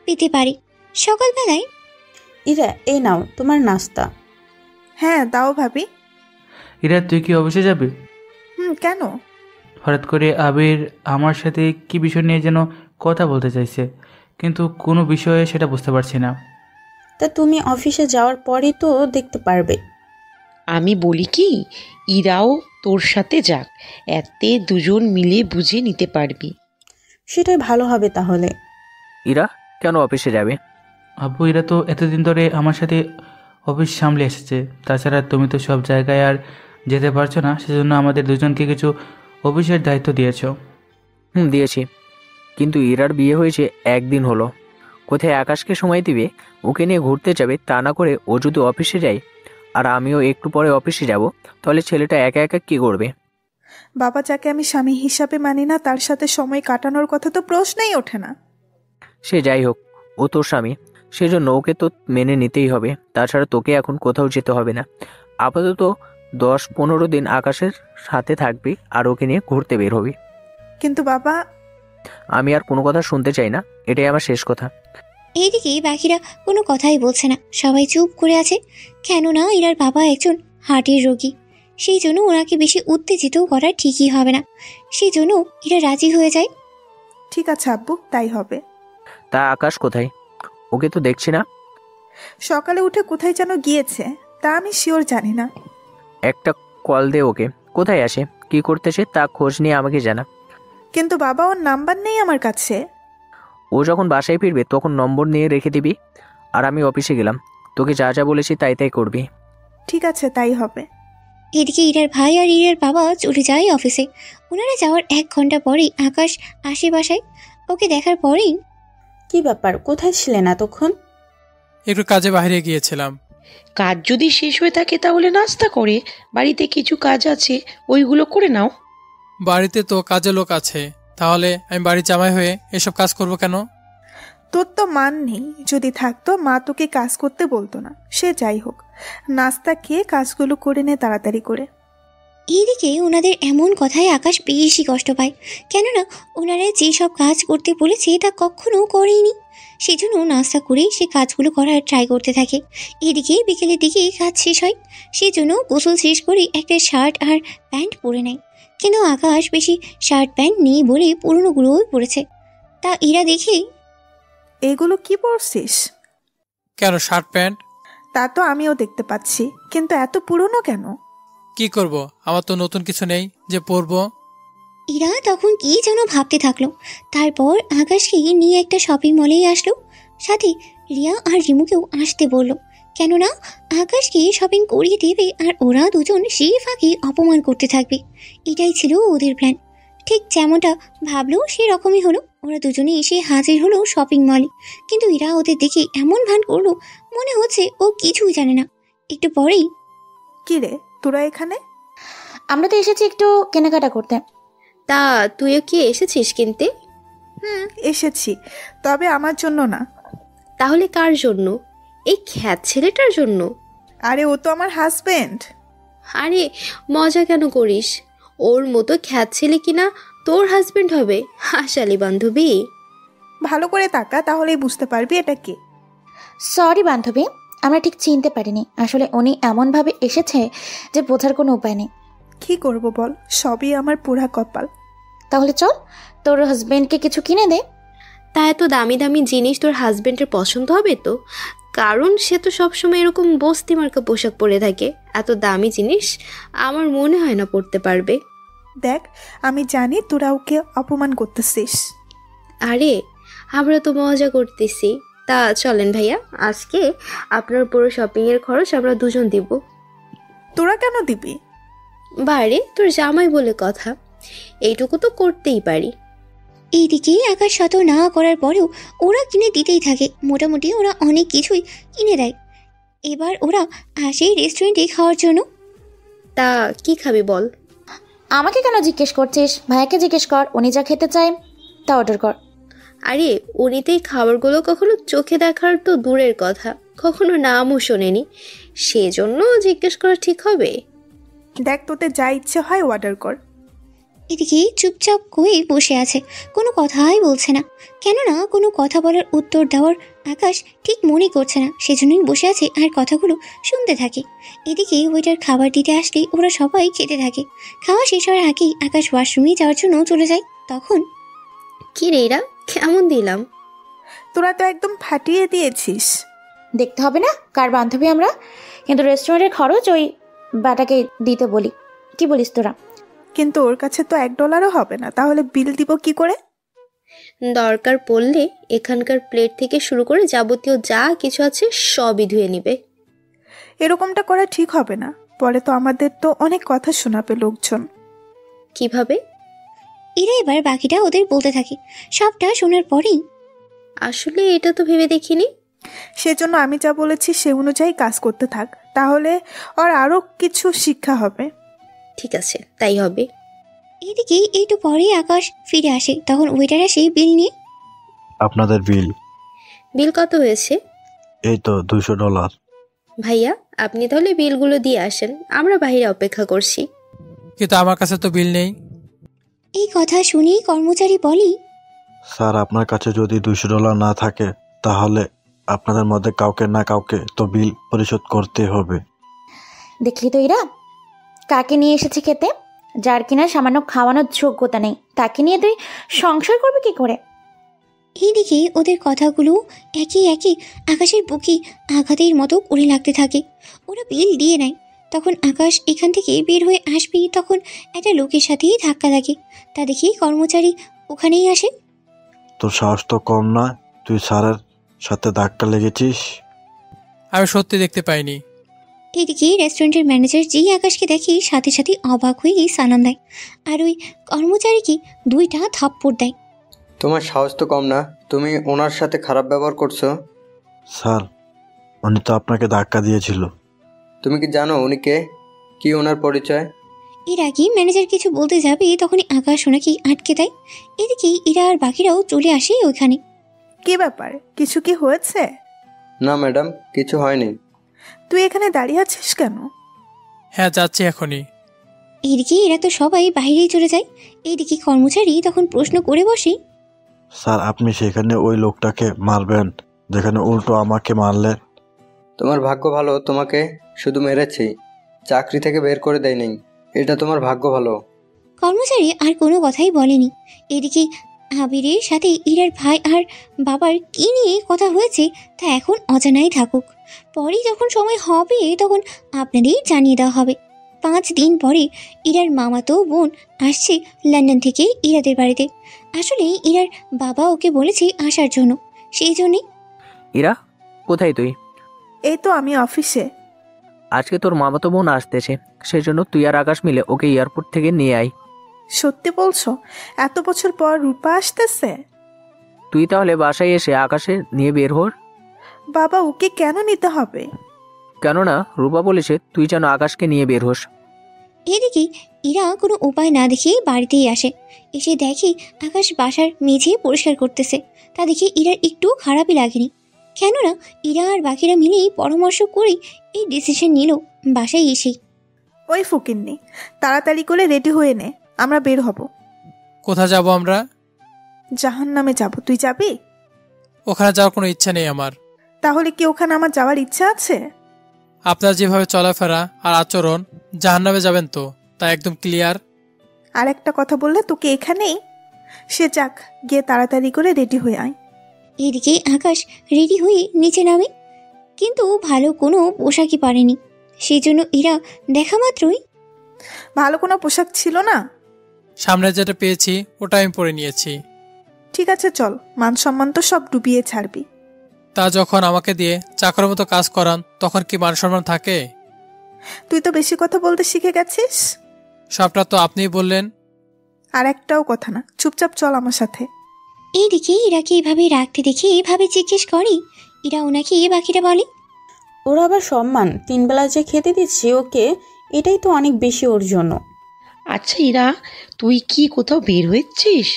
পেতে পারে। সকালবেলায় ইরা, এই নাও তোমার নাস্তা। হ্যাঁ দাও ভাবি। ইরা, তুই কি অফিসে যাবে? কেন? হঠাৎ করে আবির আমার সাথে কি বিষয় নিয়ে যেন কথা বলতে চাইছে, কিন্তু কোনো বিষয়ে সেটা বুঝতে পারছি না। তা তুমি অফিসে যাওয়ার পরেই তো দেখতে পারবে। আমি বলি কি, ইরাও তোর সাথে যাক, এতে দুজন মিলে বুঝে নিতে পারবি। সেটাই ভালো হবে তাহলে। ইরা কেন অফিসে যাবে? আব্বু, ইরা তো এতদিন ধরে আমার সাথে অফিস সামলে এসেছে, তাছাড়া তুমি তো সব জায়গায় আর যেতে পারছো না, সেজন্য আমাদের দুজনকে কিছু অফিসের দায়িত্ব দিয়েছো। দিয়েছি, কিন্তু ইরার বিয়ে হয়েছে একদিন হলো। কোথায় আকাশকে সময় দিবে, ওকে নিয়ে ঘুরতে যাবে, তা না করে ও যদি অফিসে যায় আর আমিও একটু পরে অফিসে যাব, তাহলে ছেলেটা একা একা কী করবে? বাবা, যাকে আমি স্বামী হিসাবে মানি না তার সাথে সময় কাটানোর কথা তো প্রশ্নই ওঠে না। সে যাই হোক, ও তোর স্বামী, সেজন্য ওকে তো মেনে নিতেই হবে। তাছাড়া তোকে এখন কোথাও যেতে হবে না। আপাতত 10-15 দিন আকাশের সাথে থাকবি আর ওকে নিয়ে ঘুরতে বের হবি। কিন্তু বাবা, আমি আর কোনো কথা শুনতে চাই না, এটাই আমার শেষ কথা। এইদিকে বাকিরা কোনো কথাই বলছে না, সবাই চুপ করে আছে। কেননা ইরার বাবা একজন হার্টের রোগী, সেই জন্য ওনাকে বেশি উত্তেজিত করা ঠিকই হবে না। সেই জন্য ইরা রাজি হয়ে যায়। ঠিক আছে আব্বু, তাই হবে। তা আকাশ কোথায়? ওকে তো দেখছি না। সকালে উঠে কোথায় যেন গিয়েছে, তা আমি শিওর জানি না। একটা কল দে ওকে, কোথায় আসে, কি করতেছে তা খোঁজ নিয়ে আমাকে জানা। কিন্তু বাবা, ওর নাম্বার নেই আমার কাছে। ও যখন বাসায় ফিরবে তখন নম্বর নিয়ে রেখে দিবি। আর আমি অফিসে গেলাম, তোকে যা যা বলেছি তাই তাই করবি। ঠিক আছে, তাই হবে। এদিকে ইরার ভাই আর ইরার বাবা চলে যায় অফিসে। ওনারা যাওয়ার 1 ঘন্টা পরেই আকাশ আসে বাসায়। ওকে দেখার পরেই, কি ব্যাপার, কোথায় ছিলেন এতক্ষণ? একটু কাজে বাইরে গিয়েছিলাম। কাজ যদি শেষ হয়ে থাকে তাহলে নাস্তা করে, বাড়িতে কিছু কাজ আছে ওইগুলো করে নাও। বাড়িতে তো কাজে লোক আছে, তাহলে আমি বাড়ির জামাই হয়ে এসব কাজ করব কেন? তোর তো মান নেই, যদি থাকতো মা তোকে কাজ করতে বলতো না। সে যাই হোক, নাস্তা খেয়ে কাজগুলো করে নে তাড়াতাড়ি করে। এইদিকে ওনাদের এমন কথায় আকাশ বেশি কষ্ট পায়, কেননা ওনারা যেসব কাজ করতে বলেছে তা কখনো করেনি। সেজন্য নাস্তা করে সে কাজগুলো করার ট্রাই করতে থাকে। এদিকে বিকেলের দিকে কাজ শেষ হয়, সেজন্য গোসল শেষ করে একটা শার্ট আর প্যান্ট পরে নেয়। কিন্তু আকাশ বেশি শার্ট প্যান্ট নেই বলে পুরনোগুলোই পরেছে। তা ইরা দেখে, এগুলো কি পরছিস? কেন শার্ট প্যান্ট? তা তো আমিও দেখতে পাচ্ছি, কিন্তু এত পুরনো কেন? কি করব, আমার তো নতুন কিছু নেই যে পরবো। ইরা তখন কি যেন ভাবতে থাকলো। তারপর আকাশকে নিয়ে একটা শপিং মলেই আসলো, সাথে রিয়া আর রিমুকেও আসতে বলল, কেননা আকাশকে শপিং করিয়ে দেবে আর ওরা দুজন সেই ফাঁকে অপমান করতে থাকবে। এটাই ছিল ওদের প্ল্যান। ঠিক যেমনটা ভাবলো সেরকমই হলো। ওরা দুজনে এসে হাজির হলো শপিং মলে, কিন্তু ইরা ওদের দেখে এমন ভান করলো মনে হচ্ছে ও কিছুই জানে না। একটু পরেই, কি রে তোরা এখানে? আমরা তো এসেছি একটু কেনাকাটা করতে। তা তুইও কি এসেছিস কিনতে? এসেছি, তবে আমার জন্য না। তাহলে কার জন্য? এই খ্যাত ছেলেটার জন্য? আরে ও তো আমার হাজবেন্ড। আরে মজা কেন করিস? ওর মতো খ্যাত ছেলে কিনা তোর হাজবেন্ড হবে? হাসালি বান্ধবী। ভালো করে তাকা, তাহলেই বুঝতে পারবি এটা কে। সরি বান্ধবী, আমরা ঠিক চিনতে পারিনি। আসলে উনি এমনভাবে এসেছে যে বোঝার কোনো উপায় নেই। কি করব বল, সবই আমার পুরা কপাল। তাহলে চল, তোর হাজবেন্ডকে কিছু কিনে দে। তা এত দামি দামি জিনিস তোর হাজবেন্ডের পছন্দ হবে তো? কারণ সে তো সবসময় এরকম বস্তি মার্কা পোশাক পরে থাকে। এত দামি জিনিস আমার মনে হয় না পরতে পারবে। দেখ, আমি জানি তোরা ওকে অপমান করতেছিস। আরে আমরা তো মজা করতেছি। তা চলেন ভাইয়া, আজকে আপনার পুরো শপিংয়ের খরচ আমরা দুজন দিব। তোরা কেন দিবি? বাইরে তোর জামাই বলে কথা, এইটুকু তো করতেই পারি। এইদিকে আকাশ শত না করার পরেও ওরা কিনে দিতেই থাকে। মোটামুটি ওরা অনেক কিছুই কিনে দেয়। এবার ওরা আসে রেস্টুরেন্টে খাওয়ার জন্য। তা কি খাবি বল? আমাকে কেন জিজ্ঞেস করছিস? ভাইয়াকে জিজ্ঞেস কর, উনি যা খেতে চায় তা অর্ডার কর। আরে উনিতেই খাবারগুলো কখনো চোখে দেখার তো দূরের কথা, কখনো নামও শোনেনি, সেজন্য জিজ্ঞেস করা ঠিক হবে? দেখ তোতে যা ইচ্ছে হয় অর্ডার কর। এদিকে চুপচাপ করে বসে আছে, কোনো কথাই বলছে না। কেননা কোনো কথা বলার উত্তর দেওয়ার আকাশ ঠিক মনে করছে না, সেজন্যই বসে আছে আর কথাগুলো শুনতে থাকে। এদিকে ওয়েটার খাবার দিতে আসলে ওরা সবাই খেতে থাকে। খাওয়া শেষ হওয়ার আগেই আকাশ ওয়াশরুমে যাওয়ার জন্য চলে যায়। তখন কি রে এরা, কেমন দিলাম? তোরা তো একদম ফাটিয়ে দিয়েছিস। দেখতে হবে না কার বান্ধবী আমরা, কিন্তু রেস্টুরেন্টের খরচ ওই বাটাকে দিতে বলি। কি বলিস তোরা? কিন্তু ওর কাছে তো $1 হবে না, তাহলে বিল দিব কি করে? দরকার পড়লে এখানকার প্লেট থেকে শুরু করে যাবতীয় যা কিছু আছে সবই ধুয়ে নিবে। এরকমটা করা ঠিক হবে না, পরে তো আমাদের তো অনেক কথা শোনাবে লোকজন। কিভাবে? এরা এবার বাকিটা ওদের বলতে থাকে। সবটা শোনার পরেই আসলে এটা তো ভেবে দেখিনি। সেজন্য আমি যা বলেছি সে অনুযায়ী কাজ করতে থাক, তাহলে ওর আরো কিছু শিক্ষা হবে। ঠিক আছে, তাই হবে। এদিকে একটু পরেই আকাশ ফিরে আসে। তখন ওয়েটার আসে বিল নিয়ে। আপনাদের বিল। বিল কত হয়েছে? এই তো $200। ভাইয়া আপনি তাহলে বিলগুলো দিয়ে আসেন, আমরা বাইরে অপেক্ষা করছি। কিন্তু আমার কাছে তো বিল নেই। এই কথা শুনে কর্মচারী বলে, স্যার আপনার কাছে যদি $200 না থাকে তাহলে আপনাদের মধ্যে কাউকে না কাউকে তো বিল পরিশোধ করতে হবে। দেখলি তো এরা কাকে নিয়ে এসেছে খেতে, যার কিনা সামান্য খাওয়ানোর যোগ্যতা নেই, তাকে নিয়ে তুই সংসার করবি কি করে? এইদিকে ওদের কথাগুলো একে একে আকাশের বুকে আঘাতের মতো করে লাগতে থাকে। ওরা বিল দিয়ে নেয়। তখন আকাশ এখান থেকে বের হয়ে আসবে, তখন একটা লোকের সাথেই ধাক্কা লাগে। তা দেখি কর্মচারী ওখানেই আসে। তোর সাহস তো কম না, তুই স্যারের সাথে ধাক্কা লেগেছিস? আমি সত্যি দেখতে পাইনি। এদিকে রেস্টুরেন্টের ম্যানেজার যেই আকাশকে দেখে সাথে সাথে অবাক হয়ে সালাম দেয়, আর ওই কর্মচারীকে 2টা থাপ্পড় দেয়। তোমার সাহস তো কম না, তুমি ওনার সাথে খারাপ ব্যবহার করছো। স্যার উনি তো আপনাকে ধাক্কা দিয়েছিল। তুমি কি জানো উনি কে, কি ওনার পরিচয়? এর আগে ম্যানেজার কিছু বলতে যাবে, তখনই আকাশ ওনাকে আটকে দেয়। এদিকে এরা আর বাকিরাও চলে আসে ওইখানে। কি ব্যাপার, কিছু কি হয়েছে? না ম্যাডাম, কিছু হয়নি। তুই এখানে দাঁড়িয়ে আছিস কেন? হ্যাঁ যাচ্ছি এখনই। এদিকে এরা তো সবাই বাইরেই চলে যায়। এইদিকে কর্মচারী তখন প্রশ্ন করে বসে, স্যার আপনি সেখানে ওই লোকটাকে মারবেন যেখানে উল্টো আমাকে মারলেন। তোমার ভাগ্য ভালো, তোমাকে শুধু মেরেছি, চাকরি থেকে বের করে দেয়নি। এটা তোমার ভাগ্য ভালো। কর্মচারী আর কোনো কথাই বলেনি। এদিকে আবিরের সাথে ইরার ভাই আর বাবার কি নিয়ে কথা হয়েছে তা এখন অজানাই থাকুক। পরে যখন সময় হবে তখন আপনাদের জানিয়ে দেওয়া হবে। 5 দিন পরে ইরার মামাতো বোন আসছে লন্ডন থেকে ইরাদের বাড়িতে। আসলে ইরার বাবা ওকে বলেছে আসার জন্য, সেই জন্যে। ইরা কোথায় তুই? এই তো আমি অফিসে। আজকে তোর মামাতো বোন আসতেছে, সেজন্য তুই আর আকাশ মিলে ওকে এয়ারপোর্ট থেকে নিয়ে আয়। সত্যি বলছো? এত বছর পর রূপা আসতেছে? তুই তাহলে বাসায় এসে আকাশে নিয়ে বের হর। বাবা ওকে কেন নিতে হবে? কেননা রূপা বলেছে তুই যেন আকাশকে নিয়ে বের হোস। এদিকে ইরা কোনো উপায় না দেখে বাড়িতেই আসে। এসে দেখে আকাশ বাসার মেঝে পরিষ্কার করতেছে। তা দেখে ইরার একটু খারাপই লাগেনি, কেননা ইরা আর বাকিরা মিলেই পরামর্শ করে এই ডিসিশন নিল বাসায় এসেই। ওই ফকিন্নি, তাড়াতাড়ি করে রেডি হয়ে নে, আমরা বের হব। কোথায় যাব আমরা? জাহান্নামে যাব। তুই যাবি? ওখানে যাওয়ার কোনো ইচ্ছা নেই আমার। তাহলে কি ওখানে আমার যাওয়ার ইচ্ছা আছে? আপনার যেভাবে চলাফেরা আর আচরণ, জাহান্নামে যাবেন তো, তা একদম ক্লিয়ার। আর একটা কথা বললে তোকে এখানেই। সে যাক, গিয়ে তাড়াতাড়ি করে রেডি হয়ে আয়। এদিকে আকাশ রেডি হয়ে নিচে নামে, কিন্তু ভালো কোনো পোশাকই পারেনি। সেই জন্য ইরা দেখা মাত্রই, ভালো কোনো পোশাক ছিল না? সামনে যেটা পেয়েছি ওটা আমি পরে নিয়েছি। ঠিক আছে চল, মান সম্মান তো সব ডুবিয়ে ছাড়বি। তা যখন আমাকে দিয়ে চাকরের মতো কাজ করান তখন কি মান সম্মান থাকে? তুই তো বেশি কথা বলতে শিখে গেছিস। সবটা তো আপনিই বললেন। আর একটাও কথা না, চুপচাপ চল আমার সাথে। এইদিকে ইরাকে এভাবে রাখতে দেখে এভাবে জিজ্ঞেস করে। ইরা ওনাকে বাকিরা বলে, ওর আবার সম্মান, 3 বেলা যে খেতে দিচ্ছি ওকে, এটাই তো অনেক বেশি ওর জন্য। আচ্ছা ইরা, তুই কি কোথাও বের হয়েছিস?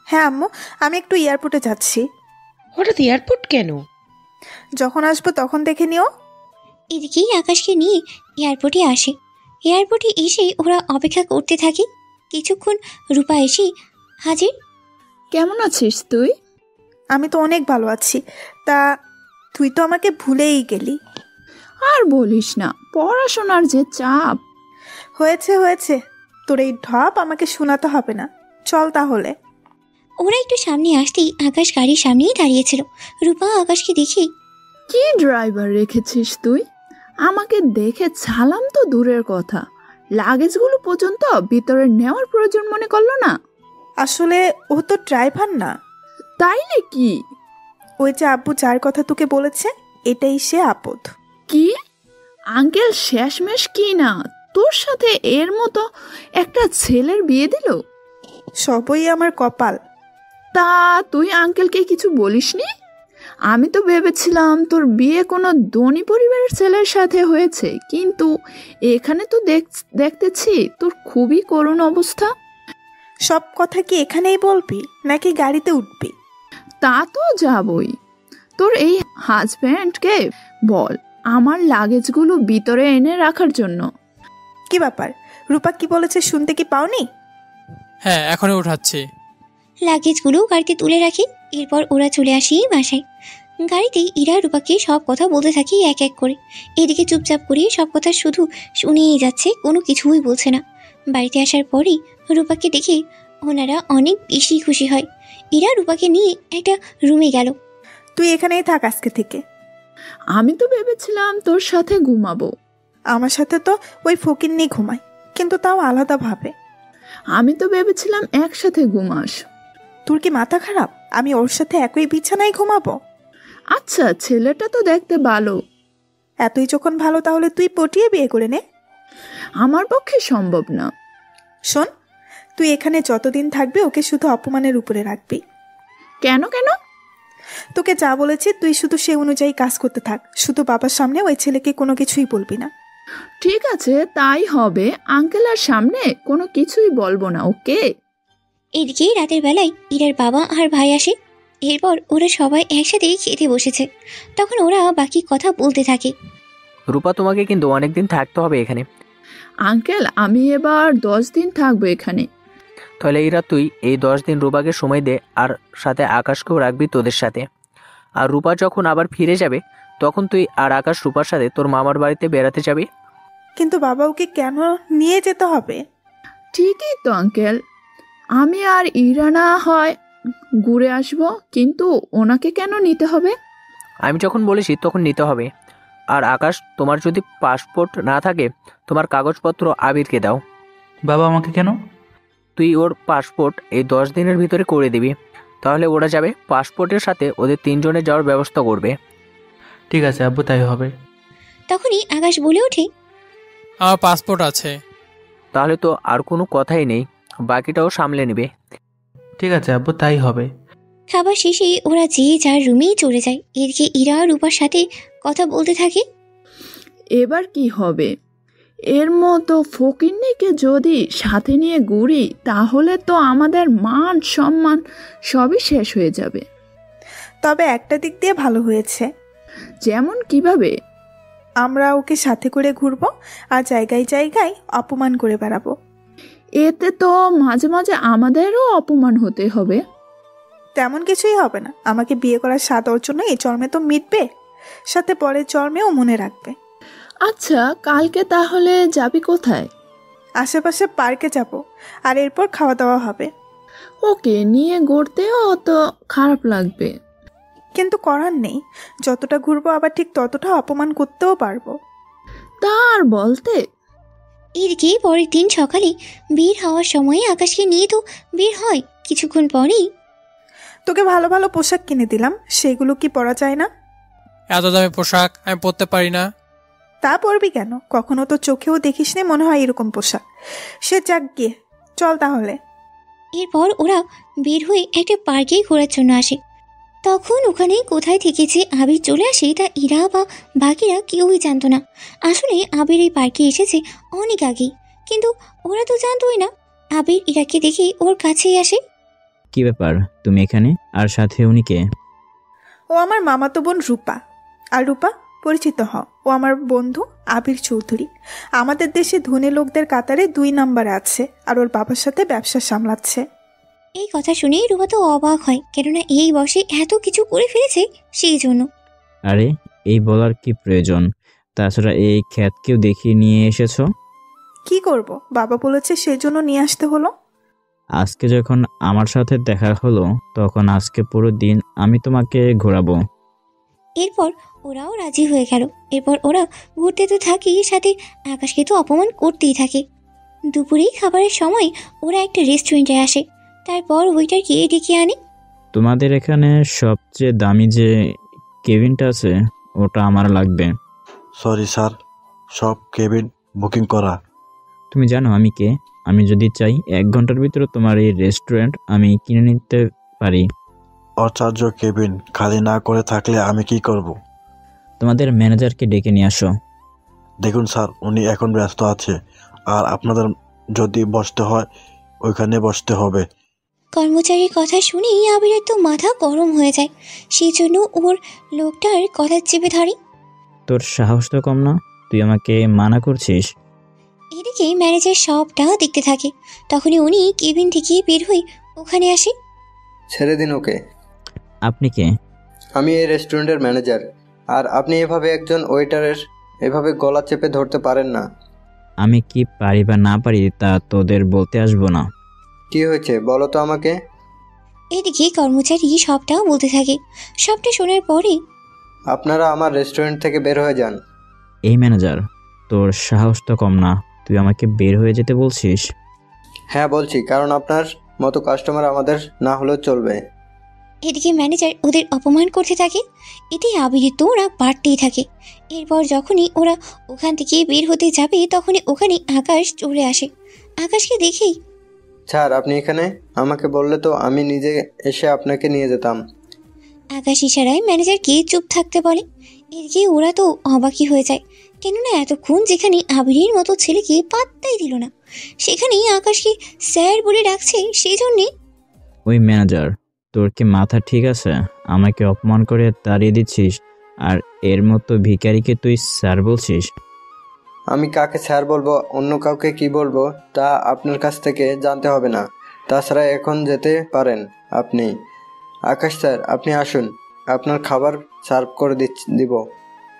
হ্যাঁ আম্মু, আমি একটু এয়ারপোর্টে যাচ্ছি। হঠাৎ এয়ারপোর্ট কেন? যখন আসবো তখন দেখে নিও। এদিকেই আকাশকে নিয়ে এয়ারপোর্টে আসে। এয়ারপোর্টে এসে ওরা অপেক্ষা করতে থাকে। কিছুক্ষণ রূপা এসে হাজির। কেমন আছিস তুই? আমি তো অনেক ভালো আছি। তা তুই তো আমাকে ভুলেই গেলি। আর বলিস না, পড়াশোনার যে চাপ। হয়েছে হয়েছে, তোর এই ঢপ আমাকে শোনাতে হবে না, চল তাহলে। ওরা একটু সামনে আসতেই আকাশ গাড়ির সামনেই দাঁড়িয়েছিল। রূপা আকাশকে দেখে, কি ড্রাইভার রেখেছিস তুই? আমাকে দেখে ছালাম তো দূরের কথা, লাগেজগুলো পর্যন্ত ভিতরে নেওয়ার প্রয়োজন মনে করলো না। আসলে ও তো ড্রাইভার না। তাইলে কি? ওই যে আব্বু যার কথা তোকে বলেছে, এটাই সে আপদ। কি আঙ্কেল শেষমেশ কি না তোর সাথে এর মতো একটা ছেলের বিয়ে দিল? সবই আমার কপাল। তা তুই আঙ্কেলকে কিছু বলিসনি? আমি তো ভেবেছিলাম তোর বিয়ে কোনো ধনী পরিবারের ছেলের সাথে হয়েছে, কিন্তু এখানে তো দেখতেছি তোর খুবই করুণ অবস্থা। সব কথা কি এখানেই বলবি নাকি গাড়িতে উঠবি? তা তো যাবই। তোর এই হাজব্যান্ডকে বল আমার লাগেজগুলো ভিতরে এনে রাখার জন্য। কি ব্যাপার, রূপা কি বলেছে শুনতে কি পাওনি? হ্যাঁ, এখনই উঠাচ্ছি। লাগেজগুলো গাড়িতে তুলে রাখি। এরপর ওরা চলে আসি বাসায়। গাড়িতে ইরা রূপাকে সব কথা বলতে থাকি এক এক করে। এদিকে চুপচাপ করে সব কথা শুধু শুনেই যাচ্ছে, কোনো কিছুই বলছে না। বাড়িতে আসার পরেই রূপাকে দেখে ওনারা অনেক বেশি খুশি হয়। ইরা রূপাকে নিয়ে একটা রুমে গেল। তুই এখানেই থাক আজকে থেকে। আমি তো ভেবেছিলাম তোর সাথে ঘুমাবো। আমার সাথে তো ওই ফকির নিয়ে ঘুমায়, কিন্তু তাও আলাদাভাবে। আমি তো ভেবেছিলাম একসাথে ঘুমাস। তোর কি মাথা খারাপ? আমি ওর সাথে একই বিছানায় ঘুমাবো? আচ্ছা, ছেলেটা তো দেখতে ভালো। এতই যখন ভালো তাহলে তুই পটিয়ে বিয়ে করে নে। আমার পক্ষে সম্ভব না। শোন, তুই এখানে যতদিন থাকবি ওকে শুধু অপমানের উপরে রাখবি। কেন কেন? তোকে যা বলেছি তুই শুধু সে অনুযায়ী কাজ করতে থাক। শুধু বাবার সামনে ওই ছেলেকে কোনো কিছুই বলবি না। ঠিক আছে, তাই হবে। আঙ্কেলের সামনে কোনো কিছুই বলবো না, ওকে? এদিকে রাতের বেলায় ইরার বাবা আর ভাই আসে। এরপর ওরা সবাই একসাথে খেতে বসেছে। তখন ওরা বাকি কথা বলতে থাকে। রূপা, তোমাকে কিন্তু অনেকদিন থাকতে হবে এখানে। আঙ্কেল, আমি এবার 10 দিন থাকবো এখানে। তাহলে এরা তুই এই 10 দিন রূপাকে সময় দে, আর সাথে আকাশকেও রাখবি তোদের সাথে। আর রূপা যখন আবার ফিরে যাবে তখন তুই আর আকাশ রূপার সাথে তোর মামার বাড়িতে বেড়াতে যাবি। কিন্তু বাবা ওকে কেন নিয়ে যেতে হবে? ঠিকই তো আঙ্কেল, আমি আর ইরা না হয় ঘুরে আসবো, কিন্তু ওনাকে কেন নিতে হবে? আমি যখন বলেছি তখন নিতে হবে। আর আকাশ, তোমার যদি পাসপোর্ট না থাকে তোমার কাগজপত্র আবিরকে দাও। বাবা, আমাকে কেন? তুই ওর পাসপোর্ট এই 10 দিনের ভিতরে করে দিবি, তাহলে ওরা যাবে। পাসপোর্টের সাথে ওদের 3 জনের যাওয়ার ব্যবস্থা করবে। ঠিক আছে আব্বু, তাই হবে। তখনই আকাশ বলে ওঠে, আমার পাসপোর্ট আছে। তাহলে তো আর কোনো কথাই নেই, বাকিটাও সামলে নেবে। ঠিক আছে আব্বু, তাই হবে। খাবার শেষে ওরা যে যার রুমেই চলে যায়। এদিকে ইরা রূপার সাথে কথা বলতে থাকে। এবার কি হবে? এর মতো ফকিন্নিকে যদি সাথে নিয়ে ঘুরি তাহলে তো আমাদের মান সম্মান সবই শেষ হয়ে যাবে। তবে একটা দিক দিয়ে ভালো হয়েছে। যেমন কিভাবে? আমরা ওকে সাথে করে ঘুরবো আর জায়গায় জায়গায় অপমান করে বেড়াবো। এতে তো মাঝে মাঝে আমাদেরও অপমান হতে হবে। তেমন কিছুই হবে না। আমাকে বিয়ে করার স্বাদ ওর জন্য এই জন্মে তো মিটবে, সাথে পরের জন্মেও মনে রাখবে। আচ্ছা, কালকে তাহলে যাবি কোথায়? আশেপাশে পার্কে যাব, আর এরপর খাওয়া দাওয়া হবে। ওকে নিয়ে ঘুরতেও অত খারাপ লাগবে, কিন্তু করার নেই। যতটা ঘুরবো আবার ঠিক ততটা অপমান করতেও পারবো। তার বলতে। এদিকে পরের দিন সকালে বের হওয়ার সময় আকাশকে নিয়ে তো বের হয়। কিছুক্ষণ পরেই, তোকে ভালো ভালো পোশাক কিনে দিলাম, সেগুলো কি পরা যায় না? এত দামি পোশাক আমি পরতে পারি না। তা পরবি কেন? কখনো তো চোখেও দেখিস নি মনে হয় এরকম পোশাক। সে যাক গিয়ে, চল তাহলে। এরপর ওরা বের হয়ে একটা পার্কে ঘোরার জন্য আসে। তখন ওখানে কোথায় থেকে যে আবির চলে আসে তা ইরা বা বাকিরা কেউই জানতো না। আসলে আবির এই পার্কে এসেছে অনেক আগেই, কিন্তু ওরা তো জানতোই না। আবির ইরাকে দেখে ওর কাছেই আসে। কি ব্যাপার, তুমি এখানে? আর সাথে উনি কে? ও আমার মামাতো বোন রূপা। আর রূপা, পরিচিত হ, ও আমার বন্ধু আবির চৌধুরী। আমাদের দেশে ধনী লোকদের কাতারে 2 নম্বরে আছে, আর ওর বাবার সাথে ব্যবসা সামলাচ্ছে। এই কথা শুনে রূপা তো অবাক হয়, কেননা এই বয়সে এত কিছু করে ফেলেছে সেই জন্য। আরে এই বলার কি প্রয়োজন? তাছাড়া এই খ্যাতকেও দেখিয়ে নিয়ে এসেছো। কি করব, বাবা বলেছে সেই জন্য নিয়ে আসতে হলো। আজকে যখন আমার সাথে দেখা হলো তখন আজকে পুরো দিন আমি তোমাকে ঘোরাবো। এরপর ওরাও রাজি হয়ে গেল। এরপর ওরা ঘুরতে তো থাকি, সাথে আকাশকে তো অপমান করতেই থাকে। দুপুরে খাবারের সময় ওরা একটা রেস্টুরেন্টে আসে। তারপর ওয়েটারকে ডেকে আনে। তোমাদের এখানে সবচেয়ে দামি যে কেবিনটা আছে ওটা আমার লাগবে। সরি স্যার, সব কেবিন বুকিং করা। তুমি জানো আমি কে? আমি যদি চাই 1 ঘন্টার ভিতরে তোমার এই রেস্টুরেন্ট আমি কিনে নিতে পারি। অচার্য কেবিন খালি না করে থাকলে আমি কি করব? তোমাদের ম্যানেজারকে ডেকে নিয়ে আসো। দেখুন স্যার, উনি এখন ব্যস্ত আছে, আর আপনাদের যদি বসতে হয় ওইখানে বসতে হবে। কর্মচারীর কথা শুনেই আবিরের তো মাথা গরম হয়ে যায়। সেই জন্য ওর লোকটার কথা চেপে ধরে। তোর সাহস তো কম না, তুই আমাকে মানা করছিস? এদিকে ম্যানেজার সবটা দেখতে থাকে। তখনই উনি কেবিন থেকে বের হয়ে ওখানে আসে। ছেড়ে দিন ওকে। আপনি কে? আমি এই রেস্টুরেন্টের ম্যানেজার, আর আপনি এভাবে একজন ওয়েটারের এভাবে গলা চেপে ধরতে পারেন না। আমি কি পারি বা না পারি তা তোদের বলতে আসবো না। কি হয়েছে বলো তো আমাকে। এদিকে কর্মচারী সবটা বলতে থাকে। সবটা শোনার পরে আপনারা আমার রেস্টুরেন্ট থেকে বের হয়ে যান। এই ম্যানেজার, তোর সাহস তো কম না, তুই আমাকে বের হয়ে যেতে বলছিস? হ্যাঁ বলছি, কারণ আপনার মতো কাস্টমার আমাদের না হলেও চলবে। এদিকে ম্যানেজার ওদের অপমান করতে থাকে। এতে আবিরের তো ওরা বাড়তেই থাকে। এরপর যখনই ওরা ওখান থেকে বের হতে যাবে তখনই ওখানে আকাশ চলে আসে। আকাশকে দেখেই, স্যার আপনি এখানে? আমাকে বললে তো আমি নিজে এসে আপনাকে নিয়ে যেতাম। আকাশ ইশারায় ম্যানেজারকে চুপ থাকতে বলে। এদিকে ওরা তো অবাকই হয়ে যায়, কেননা এতক্ষণ যেখানে আবিরের মতো ছেলেকে পাত্তাই দিল না, সেখানেই আকাশকে স্যার বলে ডাকছে। সেই জন্যে ওই ম্যানেজার, তোর কি মাথা ঠিক আছে? আমাকে অপমান করে তাড়িয়ে দিচ্ছিস, আর এর মতো ভিখারিকে তুই স্যার বলছিস? আমি কাকে স্যার বলবো, অন্য কাউকে কি বলবো তা আপনার কাছ থেকে জানতে হবে না। তাছাড়া এখন যেতে পারেন আপনি। আকাশ স্যার আপনি আসুন, আপনার খাবার সার্ভ করে দিব।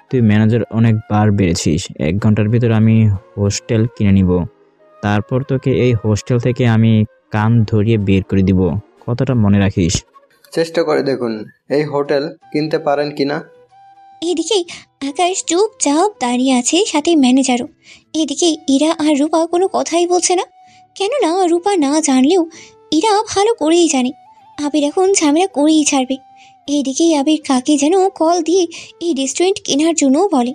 তুই ম্যানেজার অনেকবার বেড়েছিস। 1 ঘন্টার ভিতর আমি হোস্টেল কিনে নিব, তারপর তোকে এই হোস্টেল থেকে আমি কান ধরিয়ে বের করে দিব। কথাটা মনে রাখিস। চেষ্টা করে দেখুন এই হোটেল কিনতে পারেন কিনা। এদিকে আকাশ চুপচাপ দাঁড়িয়ে আছে, সাথে ম্যানেজারও। এদিকে ইরা আর রূপা কোনো কথাই বলছে না, কেননা রূপা না জানলেও ইরা ভালো করেই জানে আবির এখন ঝামেলা করেই ছাড়বে। এইদিকে আবির কাকে যেন কল দিয়ে এই রেস্টুরেন্ট কেনার জন্য বলে।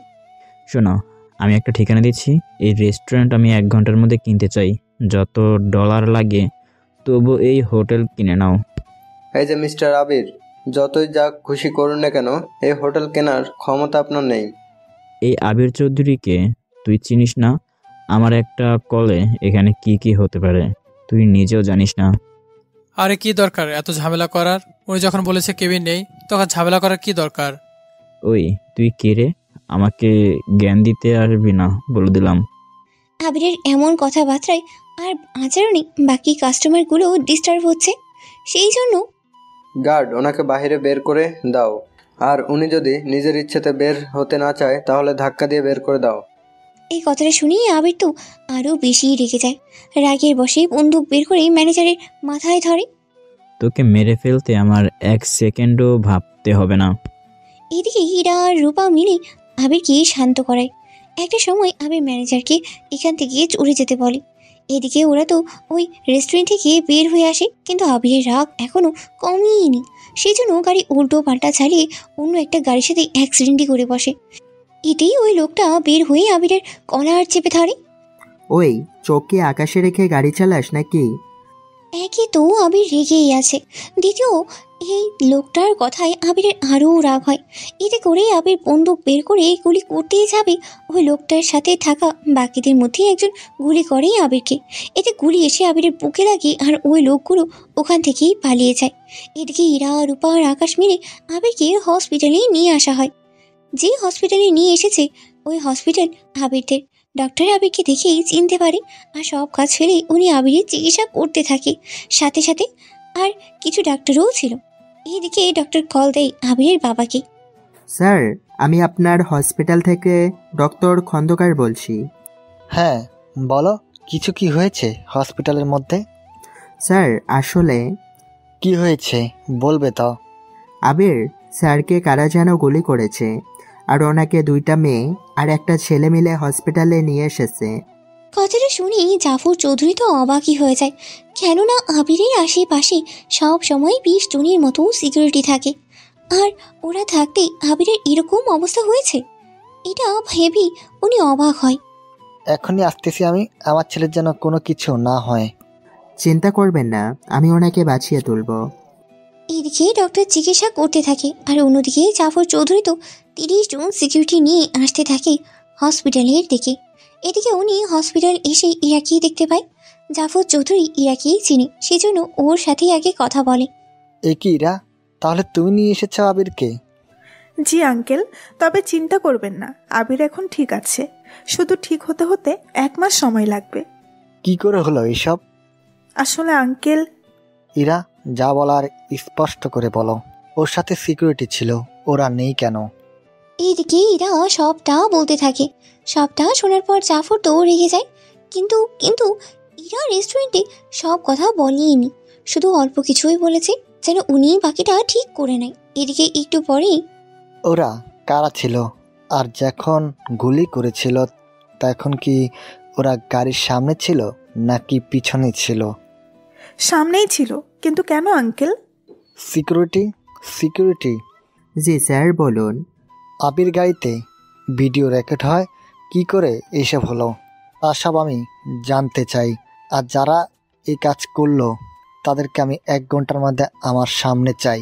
শোনো, আমি একটা ঠিকানা দিচ্ছি, এই রেস্টুরেন্ট আমি 1 ঘন্টার মধ্যে কিনতে চাই। যত ডলার লাগে তবু এই হোটেল কিনে নাও। এই যে মিস্টার আবির, যতই যা খুশি করুন না কেন এই হোটেল কেনার ক্ষমতা আপনার নেই। এই আবির চৌধুরীকে তুই চিনিস না? আমার একটা কলে এখানে কি কি হতে পারে তুই নিজেও জানিস না। আরে কি দরকার এত ঝামেলা করার? উনি যখন বলেছে কেবিন নেই তখন ঝামেলা করার কি দরকার? ওই তুই কে রে? আমাকে জ্ঞান দিতে আসবি না বলে দিলাম। আবিরের এমন কথাবার্তায় আর আচরণে বাকি কাস্টমারগুলো ডিস্টার্ব হচ্ছে, সেই জন্য গার্ড ওনাকে বাইরে বের করে দাও, আর উনি যদি নিজের ইচ্ছেতে বের হতে না চায় তাহলে ধাক্কা দিয়ে বের করে দাও। এই কথাটা শুনেই আবির তো আরও বেশি রেগে যায়। রাগের বসে বন্দুক বের করে ম্যানেজারের মাথায় ধরে। তোকে মেরে ফেলতে আমার 1 সেকেন্ডও ভাবতে হবে না। এদিকে হীরা আর রূপা মিলে আবিরকে শান্ত করায়। একটা সময় আবির ম্যানেজারকে এখান থেকে চলে যেতে বলে। এদিকে ওরা তো ওই রেস্টুরেন্ট থেকে বের হয়ে আসে, কিন্তু আবিরের রাগ এখনও কমেইনি। সেই জন্য গাড়ি উল্টো পাল্টা চালিয়ে অন্য একটা গাড়ির সাথে অ্যাক্সিডেন্টই করে বসে। এতেই ওই লোকটা বের হয়ে আবিরের কলার চেপে ধরে। ওই চোখ কি আকাশে রেখে গাড়ি চালাস নাকি? একই তো আবির রেগেই আছে, দ্বিতীয় এই লোকটার কথায় আবিরের আরও রাগ হয়। এতে করে আবির বন্দুক বের করে গুলি করতেই যাবে, ওই লোকটার সাথে থাকা বাকিদের মধ্যে একজন গুলি করে আবিরকে। এতে গুলি এসে আবিরের বুকে লাগে আর ওই লোকগুলো ওখান থেকেই পালিয়ে যায়। এদিকে ইরা, রূপা আর আকাশ মিলে আবিরকে হসপিটালে নিয়ে আসা হয়। যে হসপিটালে নিয়ে এসেছে ওই হসপিটাল আবিরদের। ডক্টর আবিরকে দেখেই চিনতে পারে আর সব কাজ ফেলে উনি আবিরের চিকিৎসা করতে থাকে সাথে সাথে। আর কিছু ডাক্তারও ছিল। এইদিকে ডক্টর কল দেয় আবিরের বাবাকে। স্যার, আমি আপনার হসপিটাল থেকে ডক্টর খন্দকার বলছি। হ্যাঁ বলো, কিছু কি হয়েছে হসপিটালের মধ্যে? স্যার, আসলে কি হয়েছে বলবে তো? আবির স্যারকে কারা যেন গুলি করেছে, আর ওনাকে 2টা মেয়ে আর একটা ছেলে মিলে হসপিটালে নিয়ে এসেছে। কথাটা শুনে জাফর চৌধুরী তো অবাকই হয়ে যায়, কেননা আবিরের আশেপাশে সব সময় 20 জনের মতো সিকিউরিটি থাকে, আর ওরা থাকতেই আবিরের এরকম অবস্থা হয়েছে। এটা ভেবেই উনি অবাক হয়। এখনই আসতেছি আমি, আমার ছেলের যেন কোনো কিছু না হয়। চিন্তা করবেন না, আমি ওনাকে বাঁচিয়ে তুলব। এদিকে ডক্টর চিকিৎসা করতে থাকে, আর অন্যদিকে জাফর চৌধুরী তো 30 জন সিকিউরিটি নিয়ে আসতে থাকে হসপিটালের দিকে। এদিকে উনি হসপিটাল এসে ইরাকে দেখতে পায়। জাফর চৌধুরী ইরাকেই চিনে, সেজন্য ওর সাথেই আগে কথা বলে। এ কি ইরা, তাহলে তুমি নিয়ে এসেছো আবিরকে? জি আঙ্কেল, তবে চিন্তা করবেন না, আবির এখন ঠিক আছে। শুধু ঠিক হতে হতে 1 মাস সময় লাগবে। কি করে হলো এইসব? আসলে আঙ্কেল, ইরা যা বলার স্পষ্ট করে বলো। ওর সাথে সিকিউরিটি ছিল, ওরা নেই কেন? এইদিকে ইরা সবটা বলতে থাকে। সবটা শোনার পর জাফর তো রেগে যায়, কিন্তু কিন্তু ইরা রেস্টুরেন্টে সব কথা বলেনি, শুধু অল্প কিছুই বলেছে, যেন উনি বাকিটা ঠিক করে নেয়। এদিকে একটু পরেই ওরা কারা ছিল, আর যখন গুলি করেছিল তখন কি ওরা গাড়ির সামনে ছিল নাকি পিছনে ছিল? সামনেই ছিল। কিন্তু কেন আঙ্কেল? সিকিউরিটি। জি স্যার, বলুন। আবির গাড়িতে ভিডিও রেকর্ড হয় কি করে এইসব হলো, তা সব আমি জানতে চাই। আর যারা এই কাজ করলো তাদেরকে আমি 1 ঘন্টার মধ্যে আমার সামনে চাই।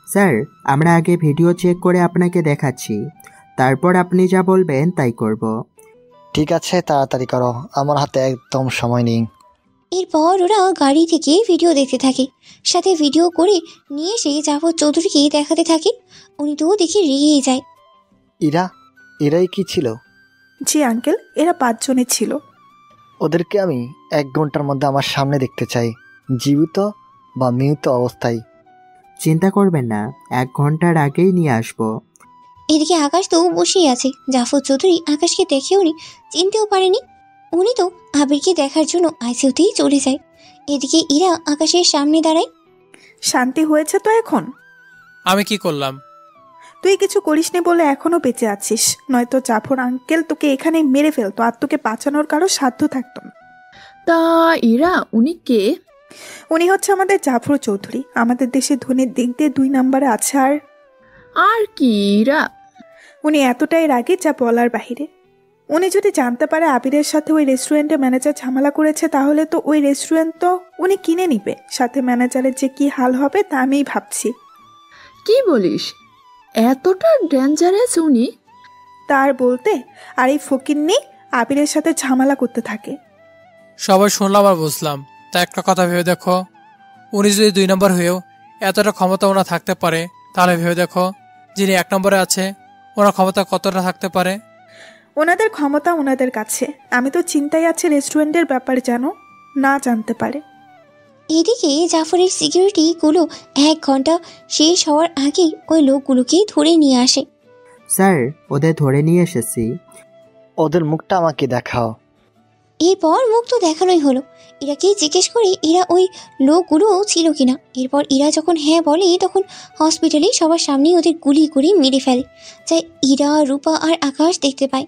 স্যার, আমরা আগে ভিডিও চেক করে আপনাকে দেখাচ্ছি, তারপর আপনি যা বলবেন তাই করব। ঠিক আছে, তাড়াতাড়ি করো, আমার হাতে একদম সময় নেই। এরপর ওরা গাড়ি থেকে ভিডিও দেখতে থাকে, সাথে ভিডিও করে নিয়ে এসে জাফর চৌধুরীকে দেখাতে থাকে। উনি তো দেখে রেগেই যায়। এরাই কি ছিল? জি আঙ্কেল, এরা 5 জনের ছিল। ওদেরকে আমি 1 ঘন্টার মধ্যে আমার সামনে দেখতে চাই, জীবিত বা মৃত অবস্থায়। চিন্তা করবেন না, 1 ঘন্টার আগেই নিয়ে আসবো। এদিকে আকাশ তো বসেই আছে। জাফর চৌধুরী আকাশকে দেখে উনি চিনতেও পারেনি। উনি তো আবিরকে দেখার জন্য আইসিইউতেই চলে যায়। এদিকে ইরা আকাশের সামনে দাঁড়ায়। শান্তি হয়েছে তো এখন? আমি কি করলাম? তুই কিছু করিসনি বলে এখনো বেঁচে আছিস, নয়তো জাফর আঙ্কেল তোকে এখানে মেরে ফেলতো, আর তোকে বাঁচানোর কারো সাধ্য থাকতো না। তা ইরা উনি কে? উনি হচ্ছে আমাদের জাফর চৌধুরী, আমাদের দেশে ধনের দিক দিয়ে 2 নম্বরে আছে। আর কি ইরা? উনি এতটাই রাগী যা বলার বাহিরে। উনি যদি জানতে পারে আবিরের সাথে ওই রেস্টুরেন্টে ম্যানেজার ঝামেলা করেছে, তাহলে তো ওই রেস্টুরেন্ট তো উনি কিনে নিবে। সাথে ম্যানেজারের যে কি হাল হবে তা আমিই ভাবছি। কি বলিস, এতটা ডেঞ্জারাস উনি? তার বলতে, আর এই ফকিন্নি আবিরের সাথে ঝামেলা করতে থাকে। সবাই শুনলাম আর বুঝলাম, তা একটা কথা ভেবে দেখো, উনি যদি 2 নম্বর হয়েও এতটা ক্ষমতা ওনার থাকতে পারে, তাহলে ভেবে দেখো যিনি 1 নম্বরে আছে ওনার ক্ষমতা কতটা থাকতে পারে। ওনাদের ক্ষমতা ওনাদের কাছে। আমি তো চিন্তায় আছি রেস্টুরেন্টের ব্যাপারে যেন না জানতে পারে। এদিকে জাফরের সিকিউরিটিগুলো 1 ঘন্টা শেষ হওয়ার আগেই ওই লোকগুলোকে ধরে নিয়ে আসে। স্যার, ওদের ধরে নিয়ে এসেছি। ওদের মুখটা আমাকে দেখাও। এরপর মুখ তো দেখানোই হলো। ইরাকে জিজ্ঞেস করে এরা ওই লোকগুলো ছিল কিনা। এরপর ইরা যখন হ্যাঁ বলে, তখন হসপিটালে সবার সামনেই ওদের গুলি করে মেরে ফেলে, যা ইরা, রূপা আর আকাশ দেখতে পায়।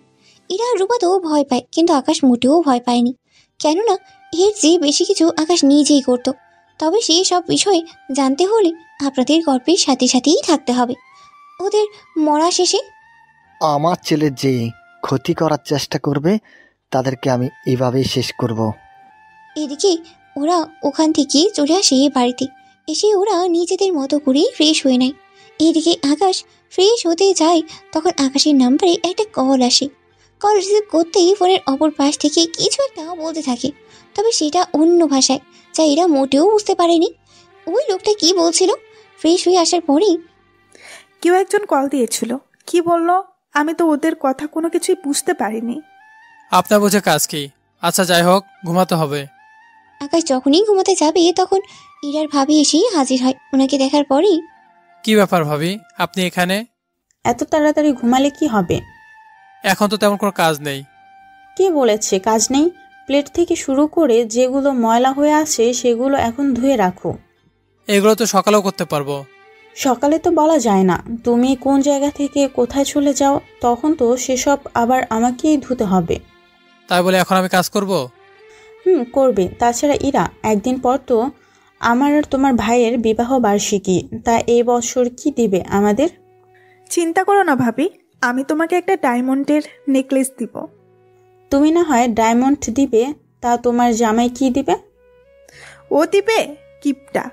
ইরা আর রূপা তো ভয় পায়, কিন্তু আকাশ মোটেও ভয় পায়নি, কেননা এর চেয়ে বেশি কিছু আকাশ নিজেই করত। তবে সেই সব বিষয়ে জানতে হলে আপনাদের গল্পের সাথে সাথেই থাকতে হবে। ওদের মরা শেষে আমার ছেলের যে ক্ষতি করার চেষ্টা করবে তাদেরকে আমি এভাবেই শেষ করব। এদিকে ওরা ওখান থেকে চলে আসে বাড়িতে। এসে ওরা নিজেদের মতো করে ফ্রেশ হয়ে নেয়। এদিকে আকাশ ফ্রেশ হতে যায়, তখন আকাশের নাম্বারে একটা কল আসে। কল রিসিভ করতেই ফোনের অপর পাশ থেকে কিছু একটা বলতে থাকে, তবে সেটা অন্য ভাষায়, যা এরা মোটেও বুঝতে পারেনি। ওই লোকটা কি বলছিল? ফ্রেশ হয়ে আসার পরেই কেউ একজন কল দিয়েছিল। কি বলল আমি তো ওদের কথা কোনো কিছুই বুঝতে পারিনি। আপনার বুঝে কাজ কি? আচ্ছা যাই হোক, ঘুমাতে হবে। আকাশ যখনই ঘুমাতে যাবে তখন ইরার ভাবি এসেই হাজির হয়। ওনাকে দেখার পরেই, কি ব্যাপার ভাবি, আপনি এখানে? এত তাড়াতাড়ি ঘুমালে কি হবে? এখন তো তেমন কোনো কাজ নেই। কে বলেছে কাজ নেই? প্লেট থেকে শুরু করে যেগুলো ময়লা হয়ে আছে সেগুলো এখন ধুয়ে রাখো। এগুলো তো সকালেও করতে পারবো। সকালে তো বলা যায় না, তুমি কোন জায়গা থেকে কোথায় চলে যাও, তখন তো সেসব আবার আমাকেই ধুতে হবে। তাই বলে এখন আমি কাজ করব? করবে। তাছাড়া ইরা, একদিন পর তো আমার আর তোমার ভাইয়ের বিবাহ বার্ষিকী, তা এই বছর কি দিবে আমাদের? চিন্তা করো না ভাবি, আমি তোমাকে একটা ডায়মন্ডের নেকলেস দিব। তুমি না হয় ডায়মন্ড দিবে, তা তোমার জামাই কি দিবে? ও দিবে কিপটা,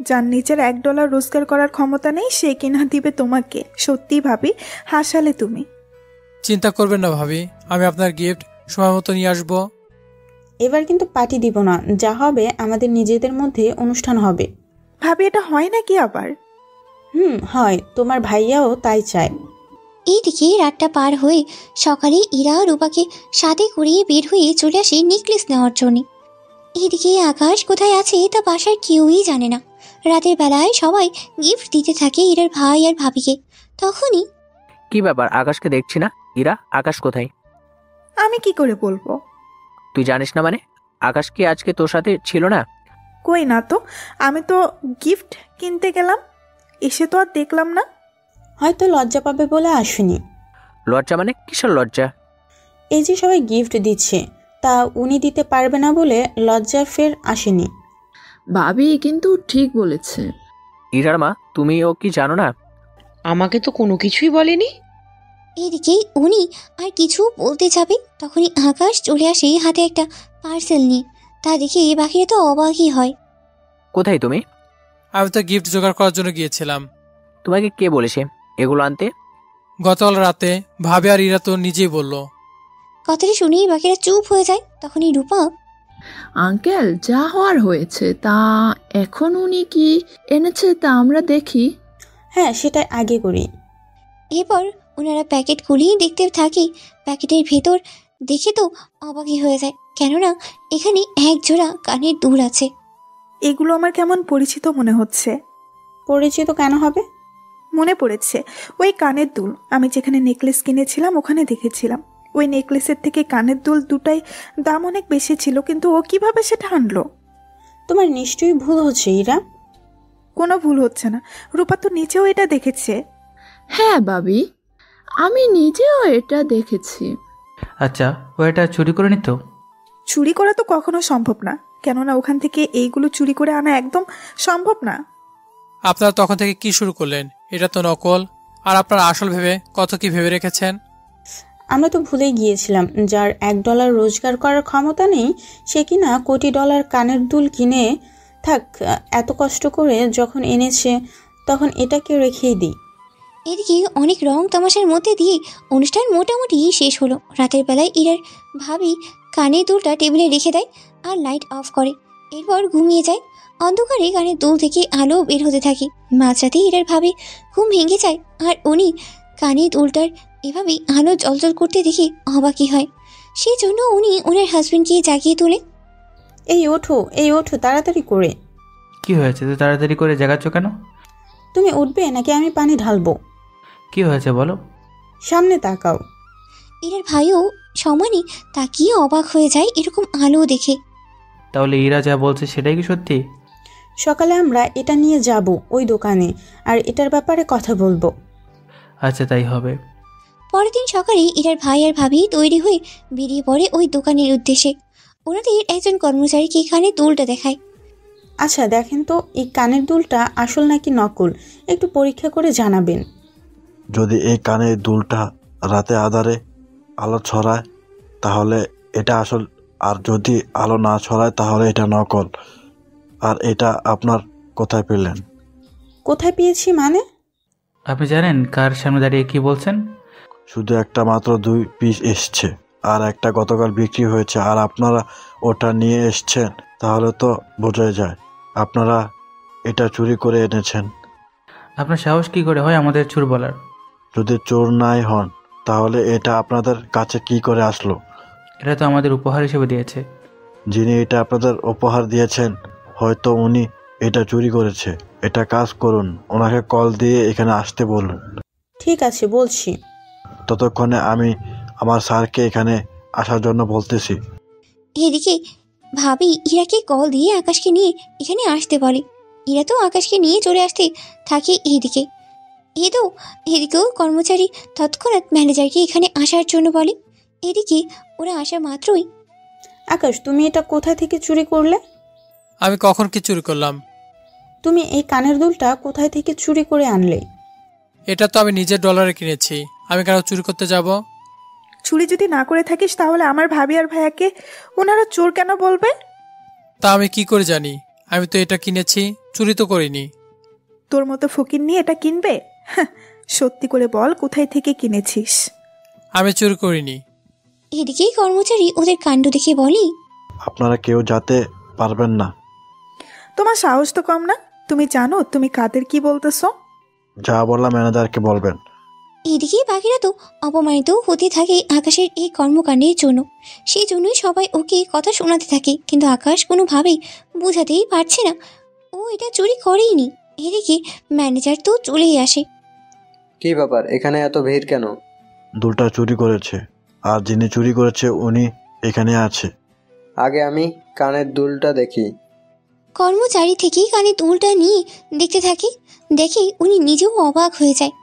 যার নিচের $1 রোজগার করার ক্ষমতা নেই, সে কিনা দিবে তোমাকে। সত্যি ভাবি, হাসালে তুমি। চিন্তা করবেন না ভাবি, আমি আপনার গিফট সময় মতো নিয়ে আসবো। এবার কিন্তু পার্টি দিব না, যা হবে আমাদের নিজেদের মধ্যে অনুষ্ঠান হবে। ভাবি, এটা হয় নাকি আবার? হয়, তোমার ভাইয়াও তাই চায়। এইদিকে রাতটা পার হয়ে সকালে ইরা রূপাকে সাথে করিয়ে বের হয়ে চলে আসে নেকলেস নেওয়ার জন্য। এইদিকে আকাশ কোথায় আছে তা বাসার কেউই জানে না। রাতের বেলায় সবাই গিফট দিতে থাকে ইরার ভাই আর ভাবিকে। তখনই, কি ব্যাপার, আকাশকে দেখছি না। ইরা, আকাশ কোথায়? আমি কি করে বলবো? তুই জানিস না মানে? আকাশ কি আজকে তোর সাথে ছিল না? কই না তো, আমি তো গিফট কিনতে গেলাম, এসে তো আর দেখলাম না। হয়তো লজ্জা পাবে বলে আসেনি। লজ্জা মানে? কিসের লজ্জা? এই যে সবাই গিফট দিচ্ছে, তা উনি দিতে পারবে না বলে লজ্জা ফের আসেনি। ভাবি কিন্তু ঠিক বলেছে। ইরার মা, তুমি ও কি জানো না? আমাকে তো কোনো কিছুই বলেনি। এদিকে উনি আর কিছু বলতে যাবে তখনই আকাশ চলে আসে হাতে একটা পার্সেল নিয়ে। তা দেখে বাকিরা তো অবাকই হয়। কোথায় তুমি? আমি তো গিফট জোগাড় করার জন্য গিয়েছিলাম। তোমাকে কে বলেছে এগুলো আনতে? গতকাল রাতে ভাবি আর ইরা তো নিজেই বলল। কথাটা শুনেই বাকিরা চুপ হয়ে যায়। তখনই রূপা, আঙ্কেল, যা হওয়ার হয়েছে, তা এখন উনি কি এনেছে তা আমরা দেখি। হ্যাঁ, সেটাই আগে করি। এরপর ওনারা প্যাকেট খুলেই দেখতে থাকে। প্যাকেটের ভেতর দেখে তো অবাকই হয়ে যায়, কেননা এখানে এক জোড়া কানের দুল আছে। এগুলো আমার কেমন পরিচিত মনে হচ্ছে। পরিচিত কেন হবে? মনে পড়েছে, ওই কানের দুল আমি যেখানে নেকলেস কিনেছিলাম ওখানে দেখেছিলাম। ওই নেকলেসের থেকে কানের দুল দুটাই দাম অনেক বেশি ছিল, কিন্তু ও কিভাবে সেটা আনলো? তোমার নিশ্চয়ই ভুল হচ্ছে ইরা। কোনো ভুল হচ্ছে না, রূপা তো নিজেও এটা দেখেছে। হ্যাঁ ভাবি, আমি নিজেও এটা দেখেছি। আচ্ছা, ও এটা চুরি করে নিত? চুরি করা তো কখনো সম্ভব না, কেননা ওখান থেকে এইগুলো চুরি করে আনা একদম সম্ভব না। আপনারা তখন থেকে কি শুরু করলেন? এটা তো নকল, আর আপনারা আসল ভেবে কত কি ভেবে রেখেছেন। আমরা তো ভুলে গিয়েছিলাম, যার $1 রোজগার করার ক্ষমতা নেই সে কিনা কোটি ডলার কানের দুল কিনে থাক। এত কষ্ট করে যখন এনেছে তখন এটাকে রেখেই দিই। এদিকে অনেক রং তামাশার মধ্যে দিয়ে অনুষ্ঠান মোটামুটি শেষ হলো। রাতের বেলায় ইরার ভাবি কানের দুলটা টেবিলে রেখে দেয় আর লাইট অফ করে। এরপর ঘুমিয়ে যায়। অন্ধকারে কানের দুল থেকে আলো বের হতে থাকে। মাঝরাতে ইরার ভাবি ঘুম ভেঙে যায় আর উনি কানের দুলটার এভাবেই আলো জলজল করতে দেখে অবাকই হয়। সেই জন্য উনি ওনার হাজবেন্ডকে জাগিয়ে তোলে। এই ওঠো তাড়াতাড়ি করে। কি হয়েছে, তুই তাড়াতাড়ি করে জাগাচ্ছ কেন? তুমি উঠবে নাকি আমি পানি ঢালবো? কি হয়েছে বলো। সামনে তাকাও। ইরার ভাইও সমানে তাকিয়ে অবাক হয়ে যায় এরকম আলো দেখে। তাহলে ইরা যা বলছে সেটাই কি সত্যি? সকালে আমরা এটা নিয়ে যাব ওই দোকানে, আর এটার ব্যাপারে কথা বলবো। আচ্ছা, তাই হবে। পরের দিন সকালে ইরার ভাই আর ভাবি তৈরি হয়ে বেরিয়ে পড়ে ওই দোকানের উদ্দেশ্যে। ওনাদের একজন কর্মচারীকে কানের দুলটা দেখায়। আচ্ছা দেখেন তো, এই কানের দুলটা আসল নাকি নকল, একটু পরীক্ষা করে জানাবেন। যদি এই কানের দুলটা রাতে আধারে আলো ছড়ায় তাহলে এটা আসল, আর যদি আলো না ছড়ায় তাহলে এটা নকল। আর এটা আপনার কোথায় পেলেন? কোথায় পেয়েছি মানে? আপনি জানেন কার সামনে দাঁড়িয়ে কি বলছেন? শুধু একটা মাত্র 2 পিস এসছে, আর একটা গতকাল বিক্রি হয়েছে, আর আপনারা ওটা নিয়ে এসছেন। তাহলে তো বোঝাই যায় আপনারা এটা চুরি করে এনেছেন। আপনার সাহস কি করে হয় আমাদের চোর বলার? যদি চোর নাই হন তাহলে এটা আপনাদের কাছে কি করে আসলো? এটা তো আমাদের উপহার হিসেবে দিয়েছে। যিনি এটা আপনাদের উপহার দিয়েছেন হয়তো উনি এটা চুরি করেছে। এটা কাজ করুন, ওনাকে কল দিয়ে এখানে আসতে বলুন। ঠিক আছে, বলছি। ততক্ষণে আমি আমার স্যারকে এখানে আসার জন্য বলতেছি। এদিকে ভাবি ইরাকে কল দিয়ে আকাশকে নিয়ে এখানে আসতে বলে। ইরা তো আকাশকে নিয়ে চলে আসতে থাকে এইদিকে। এদিকেও কর্মচারী তৎক্ষণাৎ ম্যানেজারকে এখানে আসার জন্য বলে। এদিকে ওরা আসা মাত্রই, আকাশ, তুমি এটা কোথা থেকে চুরি করলে? আমি কখন কি চুরি করলাম? তুমি এই কানের দুলটা কোথায় থেকে চুরি করে আনলে? এটা তো আমি নিজের ডলারে কিনেছি, আমি কেন চুরি করতে যাব? চুরি যদি না করে থাকিস তাহলে আমার ভাবি আর ভাইয়াকে ওনারা চোর কেন বলবে? তা আমি কি করে জানি? আমি তো এটা কিনেছি, চুরি তো করিনি। তোর মতো ফকির নিয়ে এটা কিনবে? সত্যি করে বল, কোথায় থেকে কিনেছিস? আমি চুরি করিনি। এদিকে কর্মচারী ওদের কাণ্ড দেখে বলি, আপনারা কেউ যেতে পারবেন না। তোমার সাহস তো কম না? তুমি জানো তুমি কাদের কি বলতেছো? যা বললাম ম্যানেজারকে বলবেন। এদিকে বাকিরা তো অপমানিত হতে থাকে আকাশের এই কর্মকাণ্ডের জন্য। সেই জন্যই সবাই ওকে কথা শোনাতে থাকে, কিন্তু আকাশ কোনোভাবেই বোঝাতেই পারছে না ও এটা চুরি করেইনি। এদিকে ম্যানেজার তো চলেই আসে। কি ব্যাপার, এখানে এত ভিড় কেন? দুলটা চুরি করেছে, আর যিনি চুরি করেছে উনি এখানে আছে। আগে আমি কানের দুলটা দেখি। কর্মচারী থেকেই কানে দুলটা নিয়ে দেখতে থাকে। দেখে উনি নিজেও অবাক হয়ে যায়।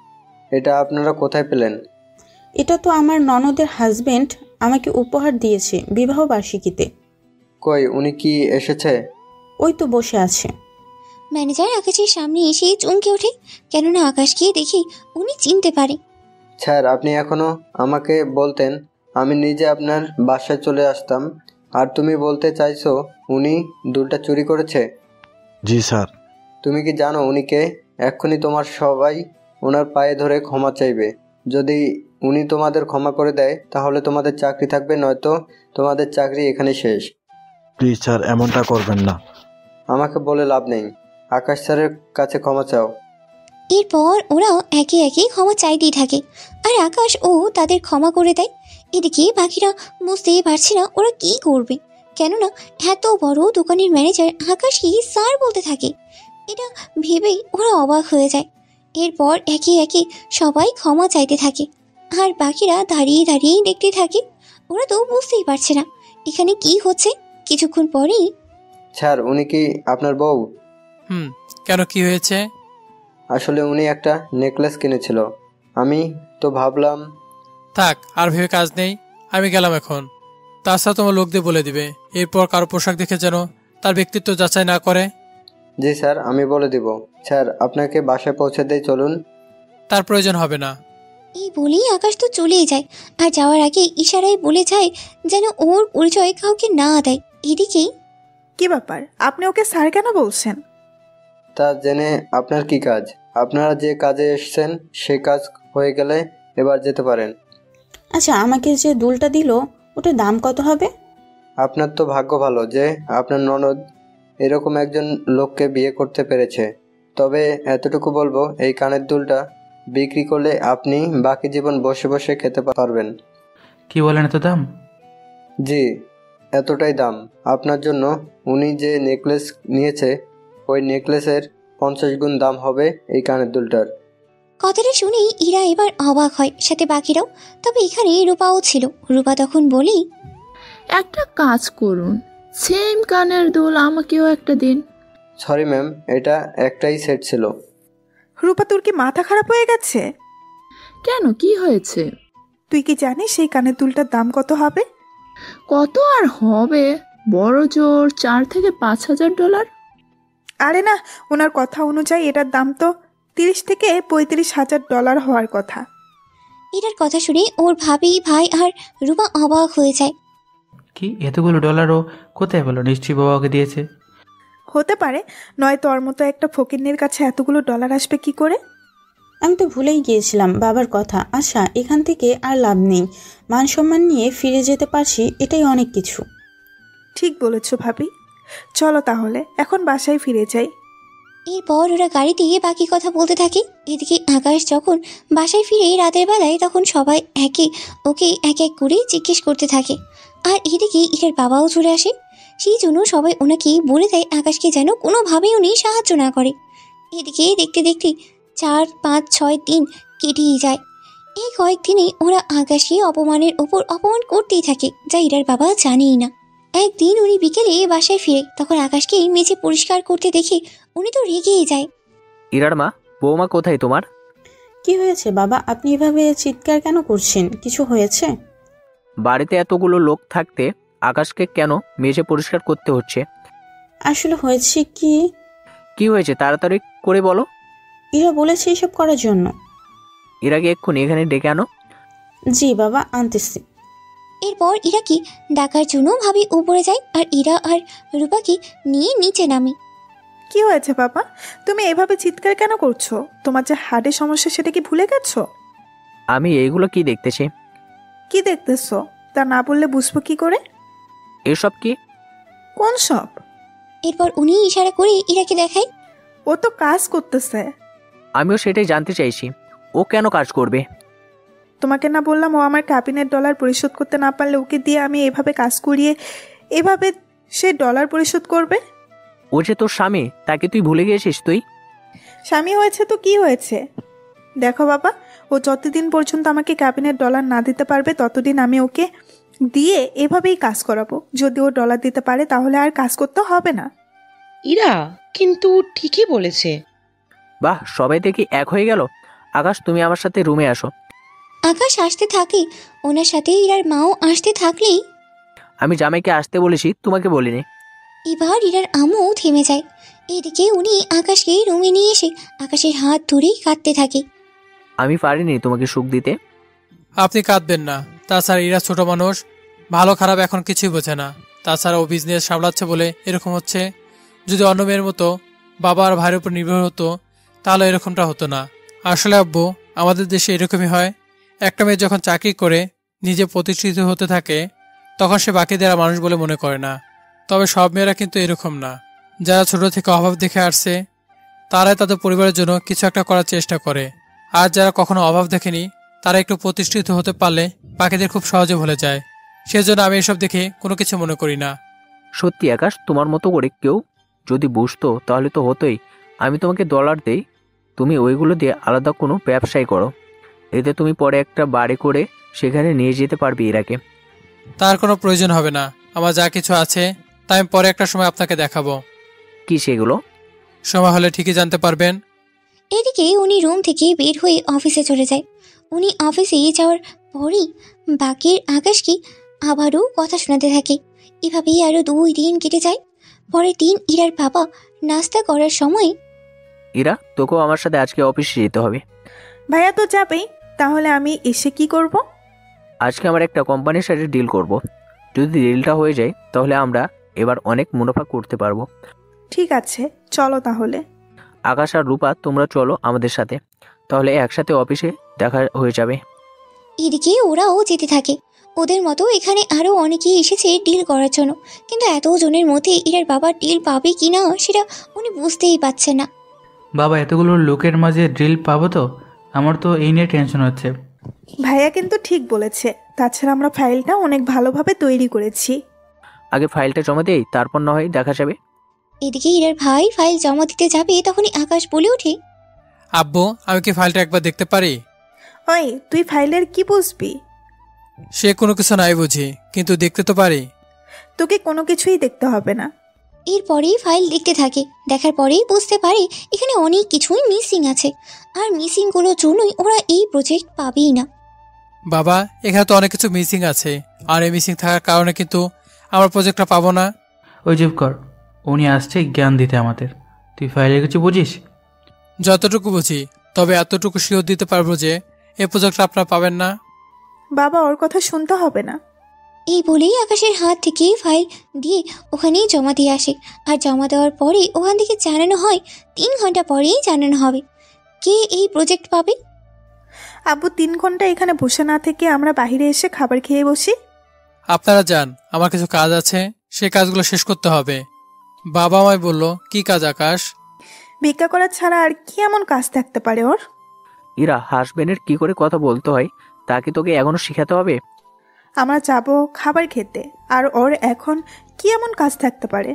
এটা আপনারা কোথায় পেলেন? এটা তো আমার ননদের হাজবেন্ড আমাকে উপহার দিয়েছে বিবাহ বার্ষিকীতে। কই, উনি কি এসেছে? ওই তো বসে আছে। ম্যানেজার আকাশের সামনে এসে চমকে ওঠে, কেননা আকাশকে দেখে উনি চিনতে পারে। স্যার, আপনি এখনো আমাকে বলতেন আমি নিজে আপনার বাসায় চলে আসতাম, আর তুমি বলতে চাইছো উনি দুলটা চুরি করেছে? জি স্যার। তুমি কি জানো উনি কে? এক্ষুনি তোমার সবাই ওনার পায়ে ধরে ক্ষমা চাইবে। যদি উনি তোমাদের ক্ষমা করে দেয় তাহলে তোমাদের চাকরি থাকবে, নয়তো তোমাদের চাকরি এখানে শেষ। প্লিজ স্যার, এমনটা করবেন না। আমাকে বলে লাভ নেই, আকাশ স্যারের কাছে ক্ষমা চাও। এরপর ওরা একে একে ক্ষমা চাইতেই থাকে, আর আকাশ ও তাদের ক্ষমা করে দেয়। এদিকে বাকিরা বুঝতেই পারছে না ওরা কি করবে, কেননা এত বড় দোকানের ম্যানেজার আকাশকে স্যার বলতে থাকে। এটা ভেবেই ওরা অবাক হয়ে যায়। এরপর একে একে সবাই ক্ষমা চাইতে থাকে, আর বাকিরা দাঁড়িয়ে দাঁড়িয়েই দেখতে থাকে। ওরা তো বুঝতেই পারছে না এখানে কি হচ্ছে। কিছুক্ষণ পরেই, স্যার, উনি কি আপনার বউ? কেন, কি হয়েছে? আসলে উনি একটা নেকলেস কিনেছিল, আমি তো ভাবলাম। থাক, আর ভেবে কাজ নেই, আমি গেলাম এখন। তাছাড়া তোমার লোকদের বলে দিবে এরপর কারো পোশাক দেখে যেন তার ব্যক্তিত্ব যাচাই না করে। জি স্যার, আমি বলে দিব। স্যার, আপনাকে বাসায় পৌঁছে দেই, চলুন। তার প্রয়োজন হবে না। এই বলেই আকাশ তো চলেই যায়, আর যাওয়ার আগে ইশারায় বলে যায় যেন ওর পরিচয় কাউকে না দেয়। এদিকেই, কি ব্যাপার, আপনি ওকে স্যার কেন বলছেন? তা জেনে আপনার কি কাজ? আপনারা যে কাজে এসেছেন সেই কাজ হয়ে গেলে এবার যেতে পারেন। আচ্ছা, আমাকে যে দুলটা দিল ওটার দাম কত হবে? আপনার তো ভাগ্য ভালো যে আপনার ননদ এরকম একজন লোককে বিয়ে করতে পেরেছে। তবে এতটুকু বলবো, এই কানের দুলটা বিক্রি করলে আপনি বাকি জীবন বসে বসে খেতে পারবেন। কি বলেন, এত দাম? জি, এতটাই দাম। আপনার জন্য উনি যে নেকলেস নিয়েছে ওই নেকলেসের 50 গুণ দাম হবে এই কানের দুলটার। কথাটা শুনেই ইরা এবার অবাক হয়, সাথে বাকিরাও। তবে এখানে রূপাও ছিল। রূপা তখন বলি, একটা কাজ করুন, সেম কানের দুল আমাকেও একটা দিন। সরি ম্যাম, এটা একটাই সেট ছিল। রূপা, তোর কি মাথা খারাপ হয়ে গেছে? কেন, কি হয়েছে? তুই কি জানিস সেই কানের দুলটার দাম কত হবে? কত আর হবে, বড় জোর $4,000 থেকে $5,000। আরে না, ওনার কথা অনুযায়ী এটার দাম তো $30,000 থেকে $35,000 হওয়ার কথা। এটার কথা শুনে ওর ভাবি, ভাই আর রূপা অবাক হয়ে যায়। কি, এতগুলো ডলারও কোথায় পেলো? নিশ্চয়ই বাবাকে দিয়েছে। হতে পারে, নয়তো ওর মতো একটা ফকিন্নির কাছে এতগুলো ডলার আসবে কি করে? আমি তো ভুলেই গিয়েছিলাম বাবার কথা। আচ্ছা, এখান থেকে আর লাভ নেই, মান সম্মান নিয়ে ফিরে যেতে পারছি, এটাই অনেক কিছু। ঠিক বলেছ ভাবি, চলো তাহলে এখন বাসায় ফিরে যাই। এরপর ওরা গাড়িতে বাকি কথা বলতে থাকে। এদিকে আকাশ যখন বাসায় ফিরে রাতের বেলায় তখন সবাই ওকে এক এক করে জিজ্ঞেস করতে থাকে। আর এদিকে ইরার বাবাও চলে আসে। সেই জন্য সবাই ওনাকে বলে দেয় আকাশকে যেন কোনোভাবেই উনি সাহায্য না করে। এদিকে দেখতে দেখতে 4, 5, 6 দিন কেটেই যায়। এই কয়েকদিনে ওরা আকাশকে অপমানের ওপর অপমান করতেই থাকে, যা ইরার বাবা জানেই না। একদিন উনি বিকেলে বাসায় ফিরে তখন আকাশকে মেঝে পরিষ্কার করতে দেখে উনি তো রেগেই যায়। ইরার মা, বৌমা কোথায় তোমার? কি হয়েছে বাবা, আপনি এভাবে চিৎকার কেন করছেন? কিছু হয়েছে? বাড়িতে এতগুলো লোক থাকতে আকাশকে কেন মেঝে পরিষ্কার করতে হচ্ছে? আসলে হয়েছে কি? কি হয়েছে তাড়াতাড়ি করে বলো। ইরা বলেছে এসব করার জন্য। ইরাকে এক্ষুনি এখানে ডেকে আনো। জি বাবা, আনতেছি। এরপর ইরা কি ডাকার জন্য ভাবি উপরে যায় আর ইরা আর রূপাকে নিয়ে নিচে নামে। কি হয়েছে বাবা, তুমি এভাবে চিৎকার কেন করছো? তোমার যে হার্টের সমস্যা সেটা কি ভুলে গেছো? আমি এইগুলো কি দেখতেছি? কি দেখতেছো তা না বললে বুঝবো কি করে? এসব কি? কোন সব? এরপর উনি ইশারা করে ইরাকে দেখায়। ও তো কাজ করতেছে। আমিও সেটাই জানতে চাইছি, ও কেন কাজ করবে? তোমাকে না বললাম ও আমার ক্যাবিনেট ডলার পরিশোধ করতে না পারলে ওকে দিয়ে আমি এভাবে কাজ করিয়ে এভাবে সে ডলার পরিশোধ করবে? ও যে তোর স্বামী, তাকে তুই ভুলে গিয়েছিস? তুই স্বামী হয়েছে তো কি হয়েছে? দেখো বাবা, ও যতদিন পর্যন্ত আমাকে ক্যাবিনেট ডলার না দিতে পারবে ততদিন আমি ওকে দিয়ে এভাবেই কাজ করাবো। যদি ও ডলার দিতে পারে তাহলে আর কাজ করতে হবে না। ইরা কিন্তু ঠিকই বলেছে। বাহ, সবাই দেখি এক হয়ে গেল। আকাশ, তুমি আমার সাথে রুমে আসো। আকাশ আসতে থাকে, ওনার সাথে ইরার মাও আসতে থাকলেই আমি জামাইকে আসতে বলেছি, তোমাকে বলিনি। এবার ইরার আম্মু থেমে যায়। এদিকে উনি আকাশকে রুমে নিয়ে এসে আকাশের হাত ধরেই কাঁদতে থাকে। আমি পারিনি তোমাকে সুখ দিতে। আপনি কাঁদবেন না। তাছাড়া ইরা ছোট মানুষ, ভালো খারাপ এখন কিছুই বোঝে না। তাছাড়া ও বিজনেস সামলাচ্ছে বলে এরকম হচ্ছে। যদি অন্য মেয়ের মতো বাবা আর ভাইয়ের উপর নির্ভর হতো তাহলে এরকমটা হতো না। আসলে আব্বু, আমাদের দেশে এরকমই হয়। একটা মেয়ে যখন চাকরি করে নিজে প্রতিষ্ঠিত হতে থাকে তখন সে বাকিদের মানুষ বলে মনে করে না। তবে সব মেয়েরা কিন্তু এরকম না। যারা ছোট থেকে অভাব দেখে আসছে তারাই তাদের পরিবারের জন্য কিছু একটা করার চেষ্টা করে। আর যারা কখনো অভাব দেখেনি তারা একটু প্রতিষ্ঠিত হতে পারলে বাকিদের খুব সহজে ভুলে যায়। সেজন্য আমি এসব দেখে কোনো কিছু মনে করি না। সত্যি আকাশ, তোমার মতো করে কেউ যদি বুঝতো তাহলে তো হতোই। আমি তোমাকে ডলার দেই, তুমি ওইগুলো দিয়ে আলাদা কোনো ব্যবসায় করো। এতে তুমি পরে একটা বাড়ি করে সেখানে নিয়ে যেতে পারবে ইরাকে। তার কোনো প্রয়োজন হবে না। আমার যা কিছু আছে তা আমি পরে একটা সময় আপনাকে দেখাবো। কি সেগুলো? সময় হলে ঠিকই জানতে পারবেন। এদিকে উনি রুম থেকে বের হয়ে অফিসে চলে যায়। উনি অফিসে যাওয়ার পরেই বাকির আকাশকে আবারও কথা শোনাতে থাকে। এভাবেই আরো 2 দিন কেটে যায়। পরের দিন ইরার বাবা নাস্তা করার সময়, ইরা, তোকেও আমার সাথে আজকে অফিসে যেতে হবে। ভাইয়া তো যাবেই, তাহলে আমি এসে কি করব? আজকে আমার একটা কোম্পানির সাথে ডিল করব। যদি ডিলটা হয়ে যায় তাহলে আমরা এবার অনেক মুনাফা করতে পারবো। ঠিক আছে, চলো তাহলে। আকাশ আর রূপা, তোমরা চলো আমাদের সাথে, তাহলে একসাথে অফিসে দেখা হয়ে যাবে। এদিকে ওরাও যেতে থাকে। ওদের মতো এখানে আরো অনেকেই এসেছে ডিল করার জন্য, কিন্তু এত জনের মধ্যে ইরার বাবা ডিল পাবে কিনা সেটা উনি বুঝতেই পারছে না। বাবা, এতগুলো লোকের মাঝে ড্রিল পাবো তো? আমার তো এই নিয়ে টেনশন হচ্ছে। ভাইয়া কিন্তু ঠিক বলেছে। তাছাড়া আমরা ফাইলটা অনেক ভালোভাবে তৈরি করেছি। আগে ফাইলটা জমা দেই, তারপর না হয় দেখা যাবে। এদিকে ইরার ভাই ফাইল জমা দিতে যাবে, তখনই আকাশ বলে ওঠে, আব্বু, আমি কি ফাইলটা একবার দেখতে পারি? ওই, তুই ফাইলের কি বুঝবি? সে কোনো কিছু নাই বুঝি, কিন্তু দেখতে তো পারি। তোকে কোনো কিছুই দেখতে হবে না। এরপরেই ফাইল দেখতে থাকে। দেখার পরেই বুঝতে পারে এখানে অনেক কিছুই মিসিং আছে, আর মিসিংগুলোর জন্যই ওরা এই প্রজেক্ট পাবেই না। বাবা, এখানে তো অনেক কিছু মিসিং আছে, আর এই মিসিং থাকার কারণে কিন্তু আমার প্রজেক্টটা পাবো না। ওই চুপ কর, উনি আসছে জ্ঞান দিতে আমাদের। তুই ফাইলের কিছু বুঝিস? যতটুকু বুঝি, তবে এতটুকু শিওর দিতে পারবো যে এই প্রজেক্টটা আপনারা পাবেন না। বাবা, ওর কথা শুনতে হবে না। এই বলেই আকাশের হাত থেকে ফাইল দিয়ে ওখানেই জমা দিয়ে আসে। আর জমা দেওয়ার পরে ওখান থেকে জানানো হয় 3 ঘন্টা পরেই জানানো হবে কে এই প্রজেক্ট পাবে। আব্বু, 3 ঘন্টা এখানে বসে না থেকে আমরা বাইরে এসে খাবার খেয়ে বসি। আপনারা যান, আমার কিছু কাজ আছে, সে কাজগুলো শেষ করতে হবে। বাবা আমায় বলল, কি কাজ আকাশ? ভিক্ষা করা ছাড়া আর কি এমন কাজ থাকতে পারে ওর? ইরা, হাসবেন্ডের কি করে কথা বলতে হয় তা কি তোকে এখনো শিখাতে হবে? আমরা যাবো খাবার খেতে, আর ওর এখন কি এমন কাজ থাকতে পারে?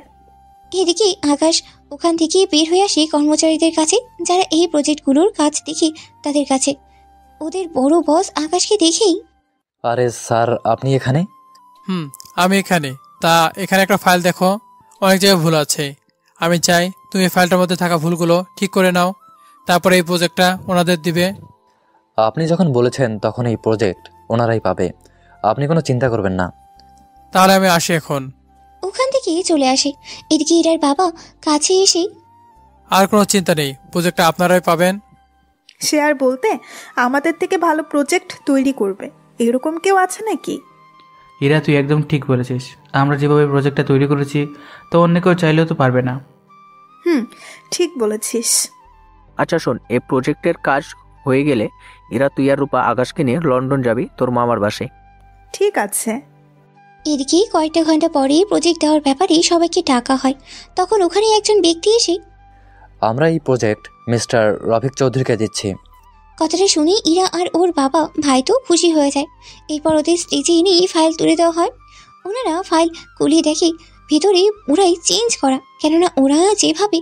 এদিকে আকাশ ওখান থেকে বের হয়ে আসে কর্মচারীদের কাছে, যারা এই প্রজেক্টগুলোর কাজ দেখে তাদের কাছে। ওদের বড় বস আকাশকে দেখেই, আরে স্যার, আপনি এখানে? আমি এখানে। তা এখানে একটা ফাইল দেখো, অনেক জায়গায় ভুল আছে। আমি চাই তুমি ফাইলটার মধ্যে থাকা ভুলগুলো ঠিক করে নাও, তারপরে এই প্রজেক্টটা ওনাদের দিবে। আপনি যখন বলেছেন তখন এই প্রজেক্ট ওনারাই পাবে, আপনি কোনো চিন্তা করবেন না। তাহলে আমি আসি এখন। ওখান থেকে চলে আসে। এদিকে ইরার বাবা কাছে এসে, আর কোনো চিন্তা নেই, প্রজেক্টটা আপনারাই পাবেন। সে আর বলতে, আমাদের থেকে ভালো প্রজেক্ট তৈরি করবে এরকম কেউ আছে নাকি? ইরা, তুই একদম ঠিক বলেছিস। আমরা যেভাবে প্রজেক্টটা তৈরি করেছি তো অন্য কেউ চাইলেও তো পারবে না। ঠিক বলেছিস। আচ্ছা শোন, এই প্রজেক্টের কাজ হয়ে গেলে ইরা, তুই আর রূপা আকাশকে নিয়ে লন্ডন যাবি তোর মামার বাসায়। ঠিক আছে। এদিকে কয়েকটা ঘন্টা পরে প্রজেক্ট দেওয়ার ব্যাপারে সবাইকে ডাকা হয়। তখন ওখানে একজন ব্যক্তি এসে, আমরা এই প্রজেক্ট মিস্টার রফিক চৌধুরীকে দিচ্ছি। কথাটা শুনে ইরা আর ওর বাবা ভাই তো খুশি হয়ে যায়। এরপর ওদের স্টেজে এনে ফাইল তুলে দেওয়া হয়। ওনারা ফাইল খুলে দেখে ভেতরে পুরাই চেঞ্জ করা, কেননা ওরা যেভাবে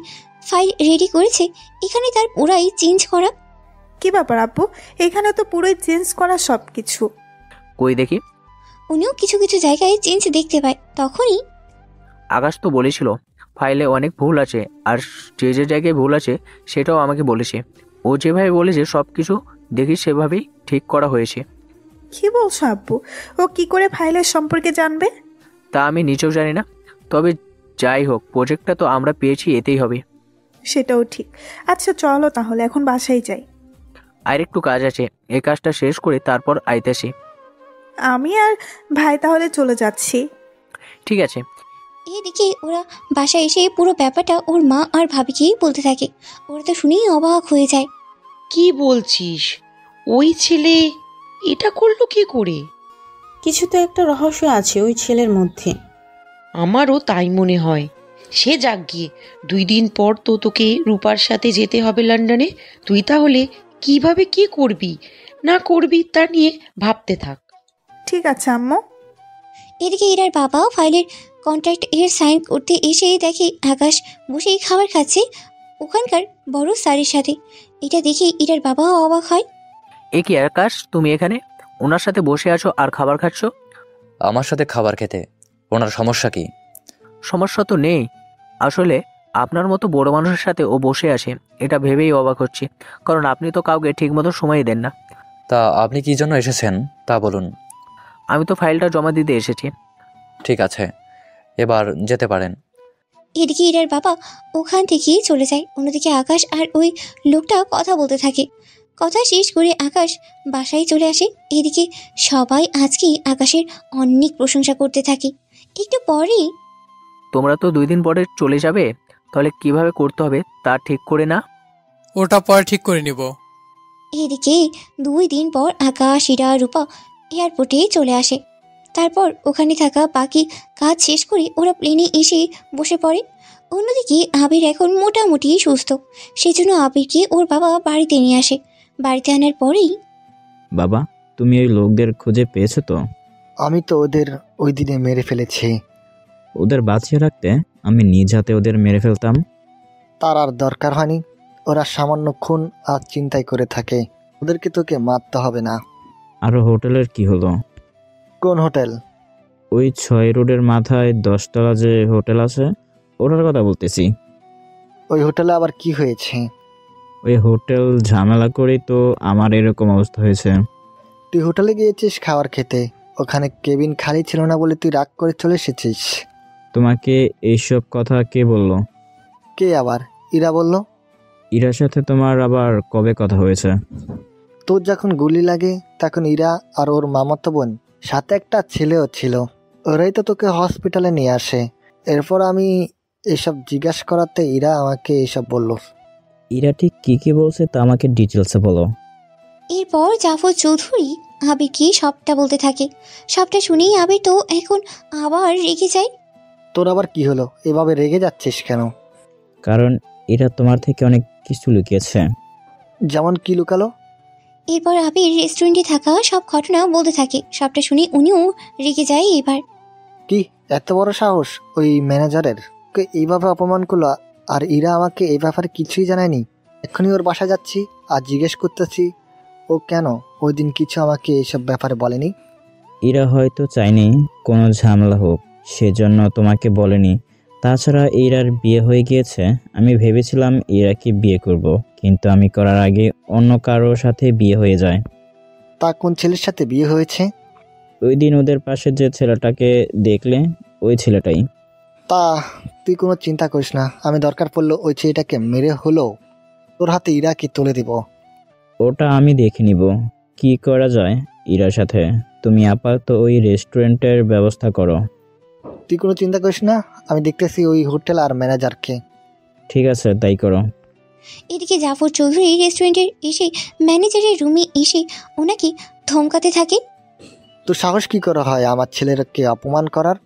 ফাইল রেডি করেছে এখানে তার পুরাই চেঞ্জ করা। কি ব্যাপার আব্বু, এখানে তো পুরোই চেঞ্জ করা সব কিছু। কই দেখি। উনিও কিছু কিছু জায়গায় চেঞ্জ দেখতে পায়। তখনই আকাশ তো বলেছিল ফাইলে অনেক ভুল আছে, আর যে যে জায়গায় ভুল আছে সেটাও আমাকে বলেছে। ও যেভাবে বলেছে সব কিছু দেখি সেভাবেই ঠিক করা হয়েছে। কি বলছো আব্বু? ও কি করে ফাইলের সম্পর্কে জানবে? তা আমি নিজেও জানি না, তবে যাই হোক প্রজেক্টটা তো আমরা পেয়েছি, এতেই হবে। সেটাও ঠিক। আচ্ছা চলো তাহলে এখন বাসায় যাই। আর একটু কাজ আছে, এই কাজটা শেষ করে তারপর আইতেছি। আমি আর ভাই তাহলে চলে যাচ্ছি। ঠিক আছে। এদিকে ওরা বাসায় এসে পুরো ব্যাপারটা ওর মা আর ভাবিকেই বলতে থাকে। ওরা তো শুনেই অবাক হয়ে যায়। কি বলছিস? ওই ছেলে এটা করলো কি করে? কিছু তো একটা রহস্য আছে ওই ছেলের মধ্যে। আমারও তাই মনে হয়। সে যাক গিয়ে, 2 দিন পর তো তোকে রূপার সাথে যেতে হবে লন্ডনে। তুই তাহলে কিভাবে কি করবি না করবি তা নিয়ে ভাবতে থাক। ঠিক আছে আম্মু। এদিকে ইরার বাবা ফাইলের কন্ট্রাক্ট এর সাইন করতে এসে দেখে আকাশ বসেই খাবার খাচ্ছে ওখানকার বড় স্যারের সাথে। এটা দেখে ইরার বাবা অবাক হয়। এ কি আকাশ, তুমি এখানে ওনার সাথে বসে আছো আর খাবার খাচ্ছ? আমার সাথে খাবার খেতে ওনার সমস্যা কি? সমস্যা তো নেই, আসলে আপনার মতো বড় মানুষের সাথে ও বসে আছে এটা ভেবেই অবাক হচ্ছে, কারণ আপনি তো কাউকে ঠিকমতো সময় দেন না। তা আপনি কি জন্য এসেছেন তা বলুন। আমি তো ফাইলটা জমা দিতে এসেছি। ঠিক আছে, এবার যেতে পারেন। এদিকে ইরার বাবা ওখান থেকেই চলে যায়। অন্যদিকে আকাশ আর ওই লোকটা কথা বলতে থাকে। কথা শেষ করে আকাশ বাসায় চলে আসে। এদিকে সবাই আজকে আকাশের অনেক প্রশংসা করতে থাকে। একটু পরেই, তোমরা তো 2 দিন পরে চলে যাবে, তাহলে কিভাবে করতে হবে তা ঠিক করে না? ওটা পরে ঠিক করে নিব। এদিকে 2 দিন পর আকাশ, ইরা, রূপা এয়ারপোর্টে চলে আসে। তারপর ওখানে থাকা বাকি কাজ শেষ করে ওরা প্লেনে এসে বসে পড়ে। অন্যদিকে আবির এখন মোটামুটি সুস্থ, সেই জন্য আবিরকে ওর বাবা বাড়িতে নিয়ে আসে। বাড়িতে আনার পরেই, বাবা, তুমি ওই লোকদের খুঁজে পেয়েছো তো? আমি তো ওদের ওই দিনে মেরে ফেলেছি। ওদের বাঁচিয়ে রাখতে আমি নিজ হাতে ওদের মেরে ফেলতাম। তার আর দরকার হয়নি। ওরা সামান্য খুন আর চিন্তাই করে থাকে। ওদেরকে তোকে মারতে হবে না। আর হোটেলের কি হলো? কোন হোটেল? ওই 6 রোডের মাথায় 10 তলা যে হোটেল আছে, ওটার কথা বলতেছি। ওই হোটেলে আবার কি হয়েছে? ওই হোটেল ঝামেলা করেই তো আমার এরকম অবস্থা হয়েছে। তুই হোটেলে গিয়েছিস খাবার খেতে, ওখানে কেবিন খালি ছিল না বলে তুই রাগ করে চলে এসেছিস। তোমাকে এইসব কথা কে বললো? কে আবার? ইরা বলল। ইরার সাথে তোমার আবার কবে কথা হয়েছে? তোর যখন গুলি লাগে তখন ইরা আর ওর মামাতো বোন সাথে একটা ছেলেও ছিল, ওরাই তো তোকে হসপিটালে নিয়ে আসে। এরপর আমি এসব জিজ্ঞাসা করাতে ইরা আমাকে এসব বলল। ইরা ঠিক কি কি বলছে তা আমাকে ডিটেলসে বলো। এরপর জাফর চৌধুরী আবিরকে সবটা বলতে থাকে। সবটা শুনেই আবির তো এখন আবার রেগে যায়। তোর আবার কি হলো? এভাবে রেগে যাচ্ছিস কেন? কারণ এরা তোমার থেকে অনেক কিছু লুকিয়েছে। যেমন কি লুকালো? এরপর আবির রেস্টুরেন্টে থাকা সব ঘটনা বলতে থাকে। সবটা শুনে উনিও রেগে যায়। এবার কি এত বড় সাহস ওই ম্যানেজারের, ওকে এইভাবে অপমান করলো, আর ইরা আমাকে এই ব্যাপারে কিছুই জানায়নি। এক্ষুনি ওর বাসায় যাচ্ছি আর জিজ্ঞেস করতেছি ও কেন ওই দিন কিছু আমাকে এইসব ব্যাপারে বলেনি। এরা হয়তো চায়নি কোনো ঝামেলা হোক, সেজন্য তোমাকে বলেনি। তাছাড়া এরার বিয়ে হয়ে গিয়েছে। আমি ভেবেছিলাম এরাকে বিয়ে করব, কিন্তু আমি করার আগে অন্য কারোর সাথে বিয়ে হয়ে যায়। তা কোন ছেলের সাথে বিয়ে হয়েছে? ওই দিন ওদের পাশে যে ছেলেটাকে দেখলে, ওই ছেলেটাই। তা তুই কোনো চিন্তা করিস না, আমি দরকার পড়লো ওই ছেলেটাকে মেরে হলো তোর হাতে ইরাকে তুলে দিব। ওটা আমি দেখে নিব কি করা যায় ইরার সাথে। তুমি আপাতত ওই রেস্টুরেন্টের ব্যবস্থা করো। তুই কোনো চিন্তা করিস না, আমি দেখতেছি ওই হোটেল আর ম্যানেজারকে। ঠিক আছে, তাই করো। এদিকে জাফর চৌধুরী রেস্টুরেন্টের এসে ম্যানেজারের রুমে এসে ওনাকে ধমকাতে থাকে। তোর সাহস কি করে হয় আমার ছেলেকে অপমান করার?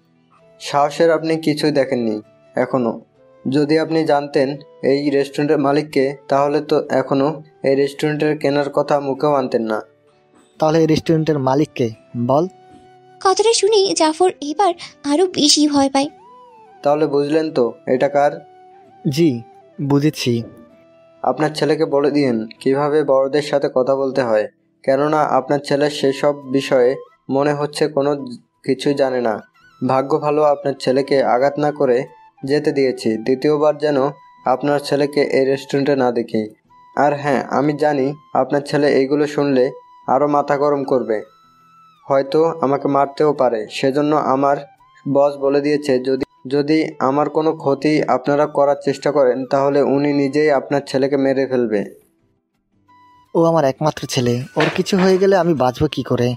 সাহসের আপনি কিছুই দেখেননি এখনো। যদি আপনি জানতেন এই রেস্টুরেন্টের মালিককে, তাহলে তো এখনো এই রেস্টুরেন্টের কেনার কথা মুখেও আনতেন না। তাহলে এই রেস্টুরেন্টের মালিককে বল। কথাটা শুনে জাফর এবার আরো বেশি ভয় পায়। তাহলে বুঝলেন তো এটা কার? জি বুঝেছি। আপনার ছেলেকে বলে দিন কিভাবে বড়দের সাথে কথা বলতে হয়, কেননা আপনার ছেলে সেসব বিষয়ে মনে হচ্ছে কোনো কিছুই জানে না। ভাগ্য ভালো আপনার ছেলেকে আঘাত না করে যেতে দিয়েছি। দ্বিতীয়বার যেন আপনার ছেলেকে এই রেস্টুরেন্টে না দেখি। আর হ্যাঁ, আমি জানি আপনার ছেলে এইগুলো শুনলে আরও মাথা গরম করবে, হয়তো আমাকে মারতেও পারে। সেজন্য আমার বস বলে দিয়েছে যদি আমার কোনো ক্ষতি আপনারা করার চেষ্টা করেন, তাহলে উনি নিজেই আপনার ছেলেকে মেরে ফেলবে। ও আমার একমাত্র ছেলে, ওর কিছু হয়ে গেলে আমি বাঁচবো কি করে?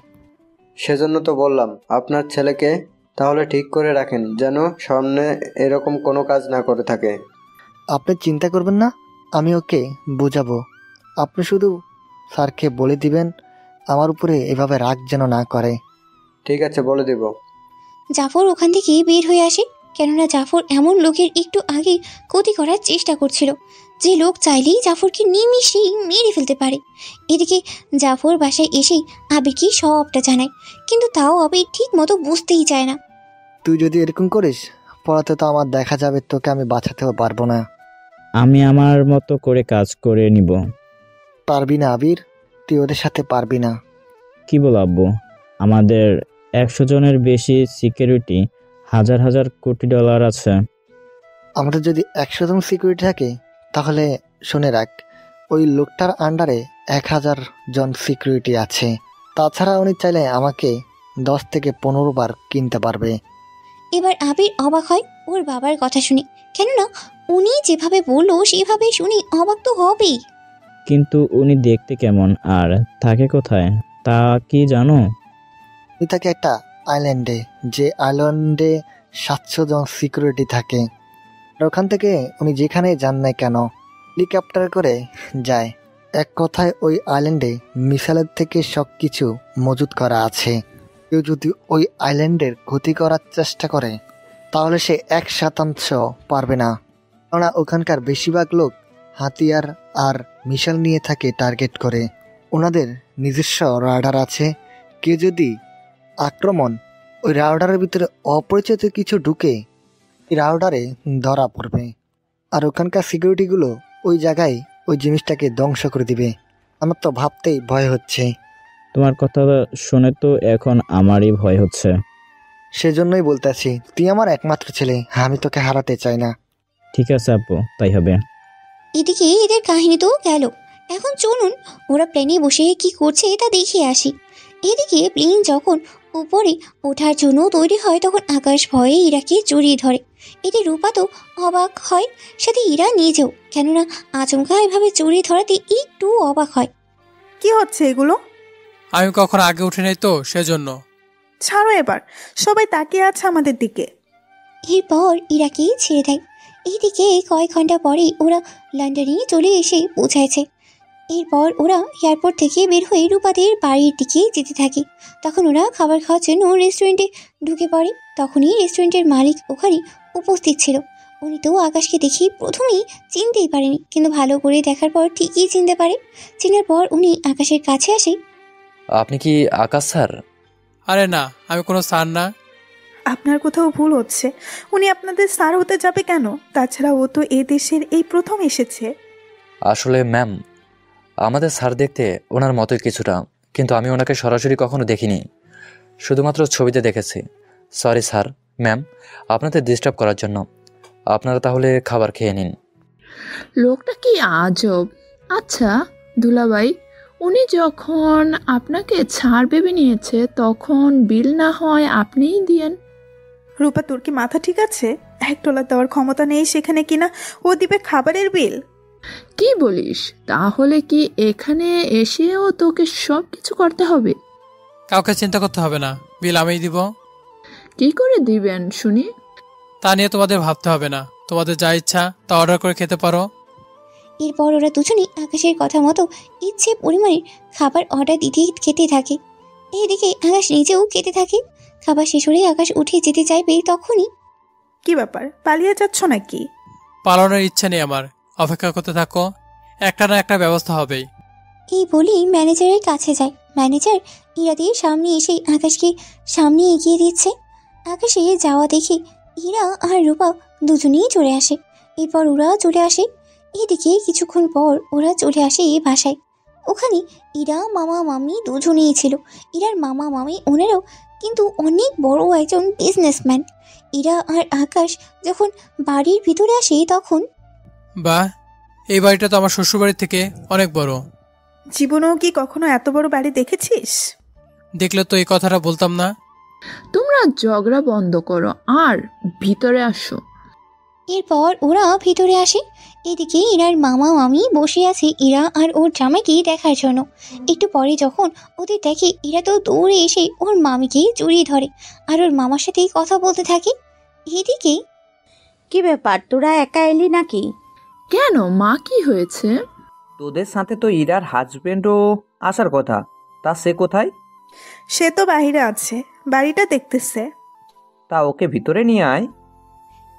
সেজন্য তো বললাম আপনার ছেলেকে তাহলে ঠিক করে রাখেন, যেন সামনে এরকম কোনো কাজ না করে থাকে। আপনি চিন্তা করবেন না, আমি ওকে বোঝাবো। আপনি শুধু স্যারকে বলে দিবেন আমার উপরে এভাবে রাগ যেন না করে। ঠিক আছে, বলে দেব। জাফর ওখান থেকে বের হয়ে আসে, কেননা জাফর এমন লোকের একটু আগে ক্ষতি করার চেষ্টা করছিল, যে লোক চাইলেই জাফরকে নিমিশেই মেরে ফেলতে পারে। এদিকে জাফর বাসায় এসেই আবিরকে সবটা জানায়, কিন্তু তাও আবির ঠিক মতো বুঝতেই চায় না। তুই যদি এরকম করিস পড়াতে তো আমার দেখা যাবে তোকে আমি বাঁচাতেও পারবো না। আমি আমার মতো করে কাজ করে নিব। পারবি না আবির, তুই ওদের সাথে পারবি না। কি বল আব্বু, আমাদের 100 জনের বেশি সিকিউরিটি, হাজার হাজার কোটি ডলার আছে। আমাদের যদি 100 জন সিকিউরিটি থাকে তাহলে শুনে রাখ, ওই লোকটার আন্ডারে 1000 জন সিকিউরিটি আছে। তাছাড়া উনি চাইলে আমাকে 10 থেকে 15 বার কিনতে পারবে। এবার আবির অবাক হয় ওর বাবার কথা শুনে, কেননা উনি যেভাবে বললো সেভাবে শুনি অবাক তো হবেই। কিন্তু উনি দেখতে কেমন আর থাকে কোথায় তা কি জানো? উনি থাকে একটা আইল্যান্ডে, যে আইল্যান্ডে 700 জন সিকিউরিটি থাকে। আর ওখান থেকে উনি যেখানে যান না কেন হেলিকপ্টার করে যায়। এক কথায় ওই আইল্যান্ডে মিসাইলের থেকে সব কিছু মজুত করা আছে। কেউ যদি ওই আইল্যান্ডের ক্ষতি করার চেষ্টা করে তাহলে সে 1% পারবে না, কেননা ওখানকার বেশিরভাগ লোক হাতিয়ার আর মিসাইল নিয়ে থাকে টার্গেট করে। ওনাদের নিজস্ব রাডার আছে, কেউ যদি আক্রমণ ওই রাউডারের ভিতরে অপরিচিত কিছু ঢুকে এই রাউডারে ধরা পড়বে, আর ওখানকার সিকিউরিটিগুলো ওই জায়গায় ওই জিনিসটাকে ধ্বংস করে দিবে। আমার তো ভাবতেই ভয় হচ্ছে। তোমার কথা শুনে তো এখন আমারই ভয় হচ্ছে। সেজন্যই বলতেছি, তুই আমার একমাত্র ছেলে, আমি তোকে হারাতে চাই না। ঠিক আছে আপু, তাই হবে। এদিকে এদের কাহিনী তো গেল, এখন চলুন ওরা প্লেনে বসে কি করছে তা দেখে আসি। এদিকে প্লেন যখন উপরে ওঠার জন্য তৈরি হয় তখন আকাশ ভয়ে ইরাকে জড়িয়ে ধরে। এতে রূপা তো অবাক হয়, সাথে ইরা নিজেও, কেননা আচমকা এভাবে জড়িয়ে ধরাতে একটু অবাক হয়। কি হচ্ছে এগুলো? আমি কখনো আগে উঠে নাই তো সেজন্য। ছাড়ো এবার, সবাই তাকিয়ে আছে আমাদের দিকে। এরপর ইরাকে ছেড়ে দেয়। এইদিকে কয়েক ঘন্টা পরে ওরা লন্ডনে চলে এসে পৌঁছায়ছে। এরপর ওরা এয়ারপোর্ট থেকে বের হয়ে রূপাদের বাড়ির দিকে যেতে থাকে। তখন ওরা খাবার খাওয়ার জন্য রেস্টুরেন্টে ঢুকে পড়ে। তখনই রেস্টুরেন্টের মালিক ওখানে উপস্থিত ছিল। উনি তো আকাশকে দেখি প্রথমেই চিনতেই পারেনি, কিন্তু ভালো করে দেখার পর ঠিকই চিনতে পারে। চিনার পর উনি আকাশের কাছে আসে। আপনি কি আকাশ স্যার? আরে না, আমি কোনো স্যার না। আপনার কোথাও ভুল হচ্ছে। উনি আপনাদের স্যার হতে যাবে কেন? তাছাড়া ও তো এ দেশের এই প্রথম এসেছে। আসলে ম্যাম, আমাদের স্যার দেখতে ওনার মতোই কিছুটা, কিন্তু আমি ওনাকে সরাসরি কখনো দেখিনি, শুধুমাত্র ছবিতে দেখেছি। সরি স্যার, ম্যাম, আপনাদের ডিস্টার্ব করার জন্য। আপনারা তাহলে খাবার খেয়ে নিন। লোকটা কি আজব। আচ্ছা দুলাভাই, উনি যখন আপনাকে ছাড় ভেবে নিয়েছে তখন বিল না হয় আপনিই দিয়েন। রূপা, তোর কি মাথা ঠিক আছে? $1 দেওয়ার ক্ষমতা নেই সেখানে কিনা ও দিবে খাবারের বিল? কি বলিস? তাহলে কি এখানে এসেও তোকে সব কিছু করতে হবে? কাউকে চিন্তা করতে হবে না, বিল আমিই দিব। কি করে দিবেন শুনি? তা নিয়ে তোমাদের ভাবতে হবে না, তোমাদের যা ইচ্ছা তা অর্ডার করে খেতে পারো। এরপর ওরা দুজনেই আকাশের কথা মতো ইচ্ছে পরিমাণে খাবার অর্ডার খেতে থাকে। এইদিকে আকাশ নিজেও খেতে থাকে। খাবার শেষ হলে আকাশ উঠে যেতে চাইবে, তখনই কি ব্যাপার, পালিয়ে যাচ্ছ নাকি? পালানোর ইচ্ছা নেই আমার, অপেক্ষা করতে থাকো, একটা না একটা ব্যবস্থা হবেই। এই বলেই ম্যানেজারের কাছে যায়। ম্যানেজার ইরা দিয়ে সামনে এসে আকাশকে সামনে এগিয়ে দিচ্ছে। আকাশে যাওয়া দেখে ইরা আর রূপা দুজনেই চলে আসে। এরপর ওরা চলে আসে। এদিকে কিছুক্ষণ পর ওরা চলে আসে এই বাসায়। ওখানে ইরা মামা মামি দুজনেই ছিল। ইরার মামা মামি ওনারাও কিন্তু অনেক বড় একজন বিজনেসম্যান। ইরা আর আকাশ যখন বাড়ির ভিতরে আসে তখন, বাহ, এই বাড়িটা তো আমার শ্বশুরবাড়ির থেকে অনেক বড়। জীবনেও কি কখনো এত বড় বাড়ি দেখেছিস? দেখলে তো এই কথাটা বলতাম না। তোমরা ঝগড়া বন্ধ করো আর ভিতরে আসো। এরপর ওরা ভিতরে আসে। এদিকে ইরার মামা মামি বসে আছে ইরা আর ওর জামাইকে দেখার জন্য। একটু পরে যখন ওদের দেখে, ইরা তো দৌড়ে এসে ওর মামিকে জড়িয়ে ধরে আর ওর মামার সাথে কথা বলতে থাকে। এদিকে, কি ব্যাপার, তোরা একা এলি নাকি? কেন মা, কি হয়েছে? তোদের সাথে তো ইরার হাজবেন্ডও আসার কথা, তা সে কোথায়? সে তো বাইরে আছে, বাড়িটা দেখতেছে। তা ওকে ভিতরে নিয়ে আয়।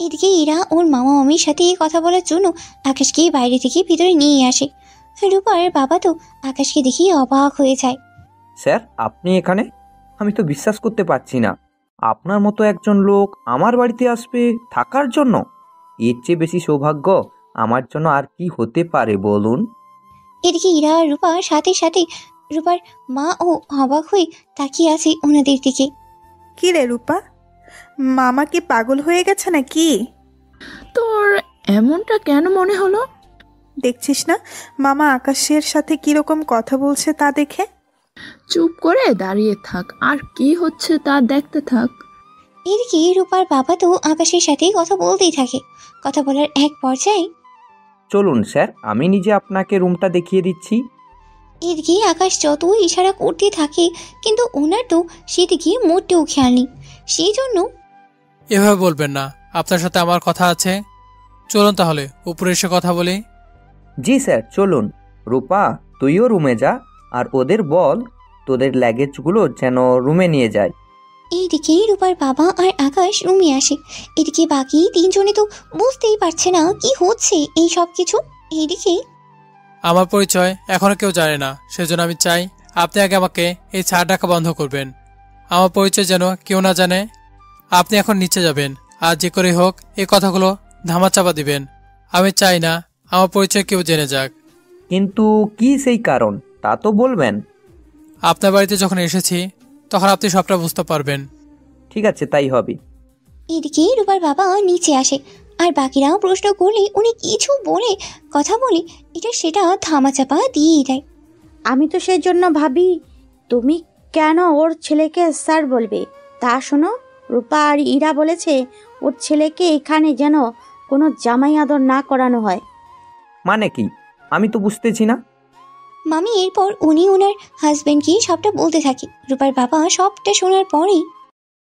এদিকে ইরা ওর মামা মামির সাথে কথা বলার জন্য আকাশকে বাইরে থেকে ভিতরে নিয়ে আসে। রূপার বাবা তো আকাশকে দেখে অবাক হয়ে যায়। স্যার, আপনি এখানে? আমি তো বিশ্বাস করতে পারছি না, আপনার মতো একজন লোক আমার বাড়িতে আসবে থাকার জন্য। এর চেয়ে বেশি সৌভাগ্য আমার জন্য আর কি হতে পারে বলুন? এদিকে ইরা আর রূপার সাথে সাথে রূপার মা ও অবাক হয়ে তাকিয়ে আছে ওনাদের দিকে। কি রে রূপা, মামা কি পাগল হয়ে গেছে নাকি? তোর এমনটা কেন মনে হলো? দেখছিস না মামা আকাশের সাথে কিরকম কথা বলছে তা দেখে? চুপ করে দাঁড়িয়ে থাক, আর কি হচ্ছে তা দেখতে থাক। এদিকে রূপার বাবা তো আকাশের সাথে কথা বলতেই থাকে। কথা বলার এক পর্যায়ে, চলুন স্যার, আমি নিজে আপনাকে রুমটা দেখিয়ে দিচ্ছি। এদিকে আকাশ যত ইশারা করতে থাকে কিন্তু ওনার তো সেদিকে মোটেও খেয়াল নেই। সেই জন্য, এভাবে বলবেন না, আপনার সাথে আমার কথা আছে। চলুন তাহলে উপরে এসে কথা বলি। জি স্যার, চলুন। রূপা, তুইও রুমে যা, আর ওদের বল তোদের লাগেজগুলো যেন রুমে নিয়ে যায়। এইদিকে রূপার বাবা আর আকাশ রুমে আসে। এদিকে বাকি তিনজনে তো বুঝতেই পারছে না কি হচ্ছে এই সব কিছু। এইদিকে, আমার পরিচয় এখনো কেউ জানে না, সেজন্য আমি চাই আপনি আগে আমাকে এই ছাড় ডাকা বন্ধ করবেন। আমার পরিচয় যেন কেউ না জানে। আপনি এখন নিচে যাবেন, আর যে করে হোক এই কথাগুলো ধামাচাপা দিবেন। আমি চাই না আমার পরিচয় কেউ জেনে যাক। কিন্তু কি সেই কারণ তা তো বলবেন। আপনার বাড়িতে যখন এসেছি তখন আপনি সবটা বুঝতে পারবেন। ঠিক আছে, তাই হবে। এদিকে রূপার বাবা নিচে আসে, আর বাকিরাও প্রশ্ন করলে উনি কিছু বলে কথা বলে এটা সেটা ধামাচাপা দিয়েই দেয়। আমি তো সেই জন্য ভাবি তুমি কেন ওর ছেলেকে স্যার বলবে। তা শোনো, রূপা আর ইরা বলেছে ওর ছেলেকে এখানে যেন কোনো জামাই আদর না করানো হয়। মানে কি? আমি তো বুঝতেছি না। মামি এরপর উনি ওনার হাজবেন্ডকে সবটা বলতে থাকে। রূপার বাবা সবটা শোনার পরেই